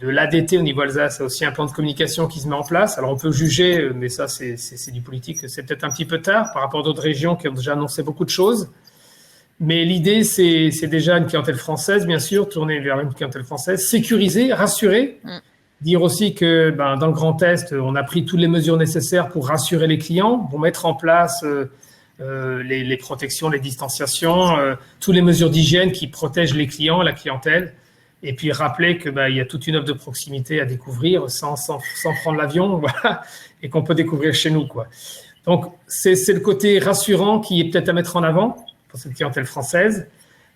l'ADT, au niveau Alsace, a aussi un plan de communication qui se met en place. Alors, on peut juger, mais ça, c'est du politique. C'est peut-être un petit peu tard par rapport à d'autres régions qui ont déjà annoncé beaucoup de choses. Mais l'idée, c'est déjà une clientèle française, bien sûr, tourner vers une clientèle française, sécuriser, rassurer. Dire aussi que dans le Grand Est, on a pris toutes les mesures nécessaires pour rassurer les clients, pour mettre en place les protections, les distanciations, toutes les mesures d'hygiène qui protègent les clients, la clientèle. Et puis rappeler que il y a toute une offre de proximité à découvrir sans prendre l'avion, voilà, et qu'on peut découvrir chez nous, quoi. Donc, c'est le côté rassurant qui est peut-être à mettre en avant pour cette clientèle française.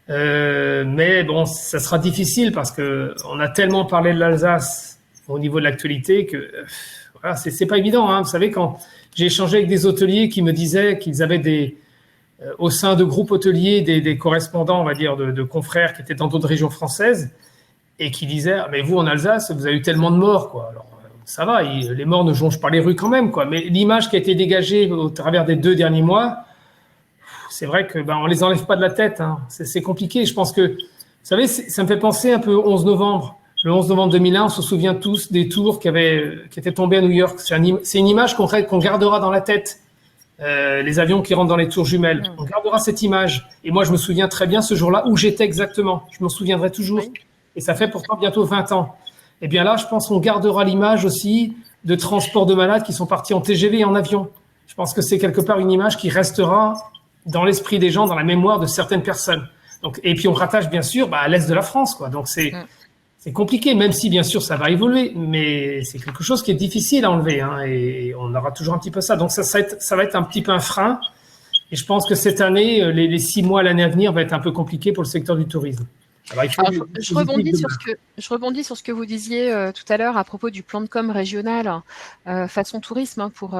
Mais bon, ça sera difficile parce que on a tellement parlé de l'Alsace au niveau de l'actualité que voilà, c'est pas évident. Hein. Vous savez, quand j'ai échangé avec des hôteliers qui me disaient qu'ils avaient au sein de groupes hôteliers des correspondants, on va dire, de confrères qui étaient dans d'autres régions françaises et qui disaient mais vous en Alsace, vous avez eu tellement de morts, quoi. Alors ça va, les morts ne jonchent pas les rues quand même, quoi. Mais l'image qui a été dégagée au travers des 2 derniers mois, c'est vrai que on les enlève pas de la tête. Hein. C'est compliqué. Je pense que, vous savez, ça me fait penser un peu au 11 novembre. Le 11 novembre 2001, on se souvient tous des tours qui étaient tombés à New York. C'est une image qu'on gardera dans la tête. Les avions qui rentrent dans les tours jumelles. On gardera cette image. Et moi, je me souviens très bien ce jour-là où j'étais exactement. Je m'en souviendrai toujours. Oui. Et ça fait pourtant bientôt 20 ans. Et bien là, je pense qu'on gardera l'image aussi de transport de malades qui sont partis en TGV et en avion. Je pense que c'est quelque part une image qui restera dans l'esprit des gens, dans la mémoire de certaines personnes. Donc, et puis on rattache bien sûr à l'est de la France, quoi. Donc c'est compliqué, même si bien sûr ça va évoluer, mais c'est quelque chose qui est difficile à enlever, hein, et on aura toujours un petit peu ça. Donc ça va être un petit peu un frein. Et je pense que cette année, les 6 mois, l'année à venir, va être un peu compliqué pour le secteur du tourisme. Alors, je rebondis sur ce que vous disiez tout à l'heure à propos du plan de com régional façon tourisme, hein, pour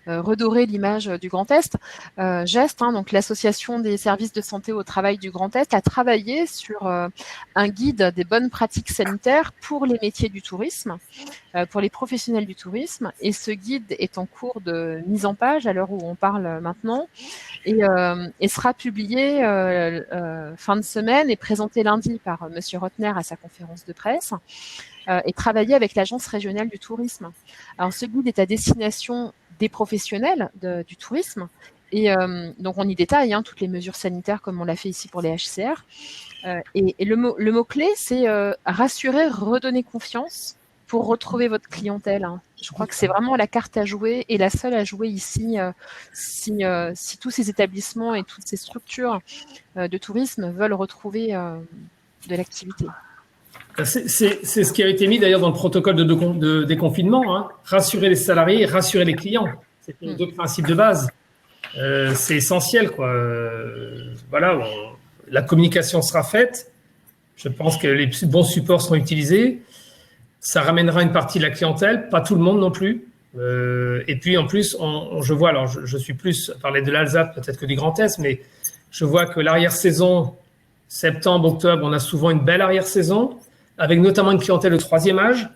redorer l'image du Grand Est. GEST, hein, donc l'association des services de santé au travail du Grand Est, a travaillé sur un guide des bonnes pratiques sanitaires pour les métiers du tourisme, pour les professionnels du tourisme. Et ce guide est en cours de mise en page à l'heure où on parle maintenant, et sera publié fin de semaine et présenté lundi par Monsieur Rotner à sa conférence de presse, et travaillé avec l'Agence régionale du tourisme. Alors ce guide est à destination des professionnels du tourisme, et donc on y détaille, hein, toutes les mesures sanitaires comme on l'a fait ici pour les HCR, et le mot-clé c'est rassurer, redonner confiance pour retrouver votre clientèle, hein. Je crois que c'est vraiment la carte à jouer et la seule à jouer ici, si tous ces établissements et toutes ces structures de tourisme veulent retrouver de l'activité. C'est ce qui a été mis d'ailleurs dans le protocole de déconfinement, hein. Rassurer les salariés, rassurer les clients. C'est les 2 principes de base. C'est essentiel, quoi. Voilà, la communication sera faite. Je pense que les bons supports seront utilisés. Ça ramènera une partie de la clientèle, pas tout le monde non plus. Et puis en plus, je vois, alors je suis plus à parler de l'Alsace peut-être que du Grand Est, mais je vois que l'arrière-saison, septembre, octobre, on a souvent une belle arrière-saison, avec notamment une clientèle de 3e âge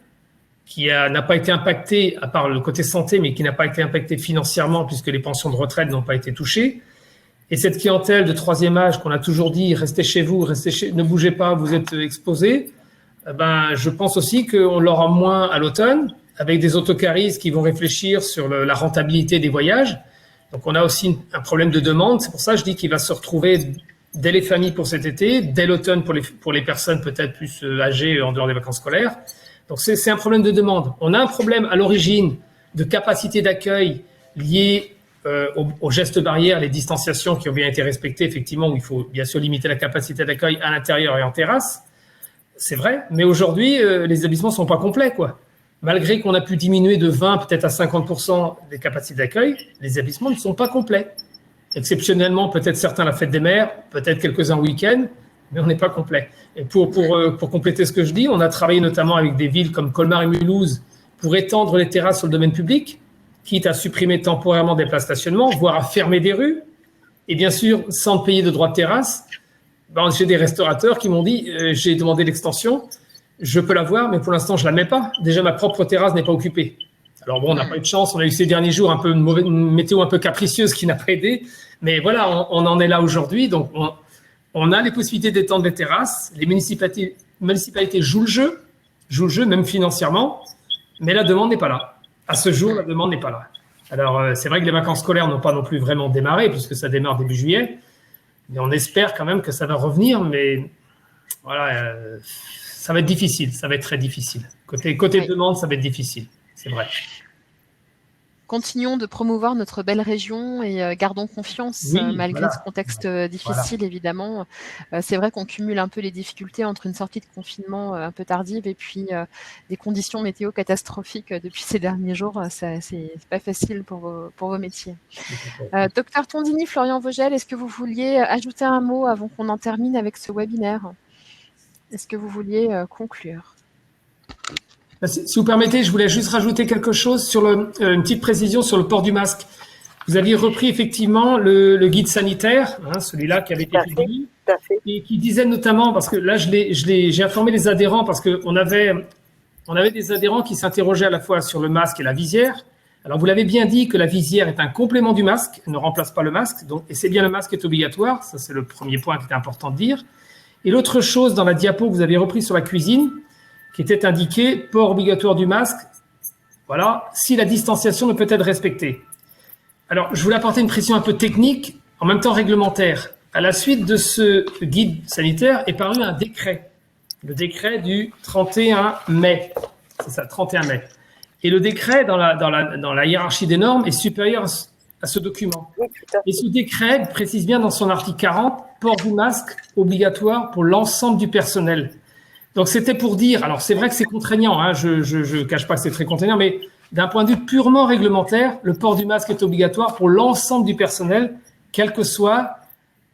qui n'a pas été impactée, à part le côté santé, mais qui n'a pas été impactée financièrement puisque les pensions de retraite n'ont pas été touchées. Et cette clientèle de 3e âge qu'on a toujours dit, restez chez vous, ne bougez pas, vous êtes exposés. Je pense aussi qu'on l'aura moins à l'automne, avec des autocaristes qui vont réfléchir sur la rentabilité des voyages. Donc, on a aussi un problème de demande. C'est pour ça que je dis qu'il va se retrouver dès les familles pour cet été, dès l'automne pour les personnes peut-être plus âgées en dehors des vacances scolaires. Donc, c'est un problème de demande. On a un problème à l'origine de capacité d'accueil lié aux gestes barrières, les distanciations qui ont bien été respectées, effectivement, où il faut bien sûr limiter la capacité d'accueil à l'intérieur et en terrasse. C'est vrai, mais aujourd'hui, les établissements ne sont pas complets, quoi. Malgré qu'on a pu diminuer de 20, peut-être à 50% des capacités d'accueil, les établissements ne sont pas complets. Exceptionnellement, peut-être certains la fête des mères, peut-être quelques-uns week-end, mais on n'est pas complet. Et pour compléter ce que je dis, on a travaillé notamment avec des villes comme Colmar et Mulhouse pour étendre les terrasses sur le domaine public, quitte à supprimer temporairement des places de stationnement, voire à fermer des rues, et bien sûr, sans payer de droit de terrasse. J'ai des restaurateurs qui m'ont dit j'ai demandé l'extension, je peux l'avoir, mais pour l'instant, je ne la mets pas. Déjà, ma propre terrasse n'est pas occupée. Alors bon, on n'a pas eu de chance, on a eu ces derniers jours une météo un peu capricieuse qui n'a pas aidé, mais voilà, on en est là aujourd'hui. Donc, on a les possibilités d'étendre les terrasses. Les municipalités jouent le jeu, même financièrement, mais la demande n'est pas là. À ce jour, la demande n'est pas là. Alors, c'est vrai que les vacances scolaires n'ont pas non plus vraiment démarré, puisque ça démarre début juillet. Mais on espère quand même que ça va revenir, mais voilà, ça va être difficile, ça va être très difficile. Côté demande, ça va être difficile, c'est vrai. continuons de promouvoir notre belle région et gardons confiance malgré ce contexte difficile, évidemment. C'est vrai qu'on cumule un peu les difficultés entre une sortie de confinement un peu tardive et puis des conditions météo catastrophiques depuis ces derniers jours. C'est pas facile pour vos métiers. Docteur Tondini, Florian Vogel, est-ce que vous vouliez ajouter un mot avant qu'on en termine avec ce webinaire? Est-ce que vous vouliez conclure? Si vous permettez, je voulais juste rajouter quelque chose sur une petite précision sur le port du masque. Vous aviez repris effectivement le guide sanitaire, celui-là qui avait été publié, et qui disait notamment, parce que là j'ai informé les adhérents parce qu'on avait des adhérents qui s'interrogeaient à la fois sur le masque et la visière. Alors vous l'avez bien dit que la visière est un complément du masque, ne remplace pas le masque, donc, et c'est bien le masque qui est obligatoire, ça c'est le premier point qui était important de dire. Et l'autre chose dans la diapo que vous avez repris sur la cuisine, qui était indiqué port obligatoire du masque, voilà, si la distanciation ne peut être respectée. Alors, je voulais apporter une précision un peu technique, en même temps réglementaire. À la suite de ce guide sanitaire est paru un décret, le décret du 31 mai. C'est ça, 31 mai. Et le décret, dans la hiérarchie des normes, est supérieur à ce document. Et ce décret précise bien dans son article 40, port du masque obligatoire pour l'ensemble du personnel. Donc, c'était pour dire, alors c'est vrai que c'est contraignant, je cache pas que c'est très contraignant, mais d'un point de vue purement réglementaire, le port du masque est obligatoire pour l'ensemble du personnel, quel que soit,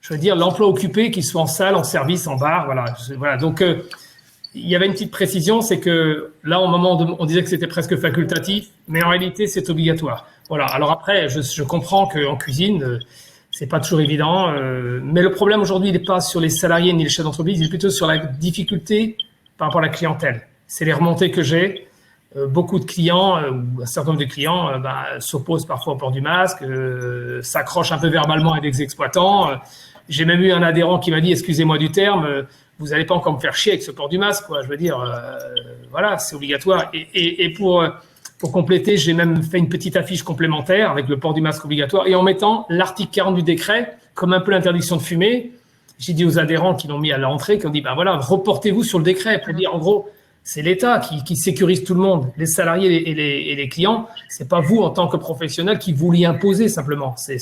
je veux dire, l'emploi occupé, qu'il soit en salle, en service, en bar, voilà. Donc, il y avait une petite précision, c'est que là, au moment où on disait que c'était presque facultatif, mais en réalité, c'est obligatoire. Voilà. Alors après, je comprends qu'en cuisine, c'est pas toujours évident, mais le problème aujourd'hui, il n'est pas sur les salariés ni les chefs d'entreprise, il est plutôt sur la difficulté par rapport à la clientèle. C'est les remontées que j'ai. Beaucoup de clients, ou un certain nombre de clients, s'opposent parfois au port du masque, s'accrochent un peu verbalement à des exploitants. J'ai même eu un adhérent qui m'a dit, excusez-moi du terme, vous n'allez pas encore me faire chier avec ce port du masque, quoi. Je veux dire, voilà, c'est obligatoire. Et pour compléter, j'ai même fait une petite affiche complémentaire avec le port du masque obligatoire et en mettant l'article 40 du décret, comme un peu l'interdiction de fumer. J'ai dit aux adhérents qui l'ont mis à l'entrée, qui ont dit, voilà, reportez-vous sur le décret pour dire, en gros, c'est l'État qui sécurise tout le monde, les salariés et les clients. C'est pas vous, en tant que professionnel, qui vous l'y imposez simplement. C'est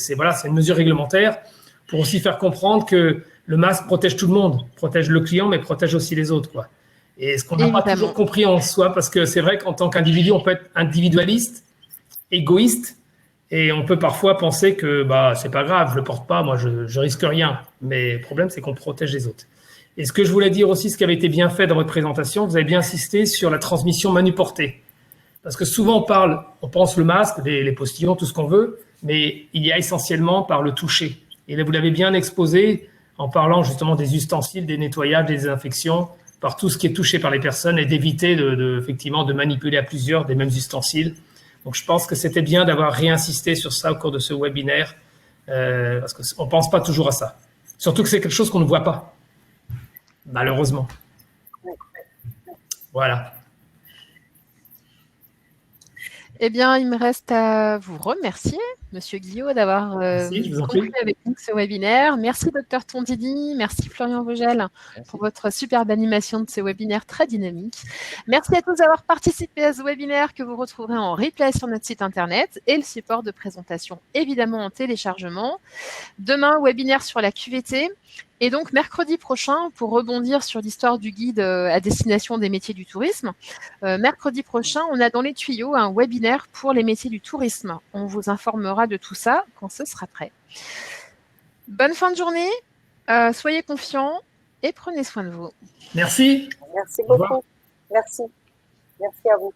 une mesure réglementaire pour aussi faire comprendre que le masque protège tout le monde, protège le client, mais protège aussi les autres, quoi. Et ce qu'on n'a pas toujours compris en soi, parce que c'est vrai qu'en tant qu'individu, on peut être individualiste, égoïste, et on peut parfois penser que c'est pas grave, je le porte pas, moi je risque rien. Mais le problème, c'est qu'on protège les autres. Et ce que je voulais dire aussi, ce qui avait été bien fait dans votre présentation, vous avez bien insisté sur la transmission manuportée. Parce que souvent on pense le masque, les postillons, tout ce qu'on veut, mais il y a essentiellement par le toucher. Et là, vous l'avez bien exposé en parlant justement des ustensiles, des nettoyages, des désinfections, par tout ce qui est touché par les personnes et d'éviter effectivement de manipuler à plusieurs des mêmes ustensiles. Donc, je pense que c'était bien d'avoir réinsisté sur ça au cours de ce webinaire, parce qu'on ne pense pas toujours à ça. Surtout que c'est quelque chose qu'on ne voit pas, malheureusement. Voilà. Eh bien, il me reste à vous remercier, Monsieur Guillot, d'avoir conclu avec nous ce webinaire. Merci, Docteur Tondini. Merci, Florian Vogel, pour votre superbe animation de ce webinaire très dynamique. Merci à tous d'avoir participé à ce webinaire que vous retrouverez en replay sur notre site internet et le support de présentation, évidemment, en téléchargement. Demain, webinaire sur la QVT. Et donc, mercredi prochain, pour rebondir sur l'histoire du guide à destination des métiers du tourisme, mercredi prochain, on a dans les tuyaux un webinaire pour les métiers du tourisme. On vous informera de tout ça quand ce sera prêt. Bonne fin de journée, soyez confiants et prenez soin de vous. Merci. Merci beaucoup. Merci. Merci à vous.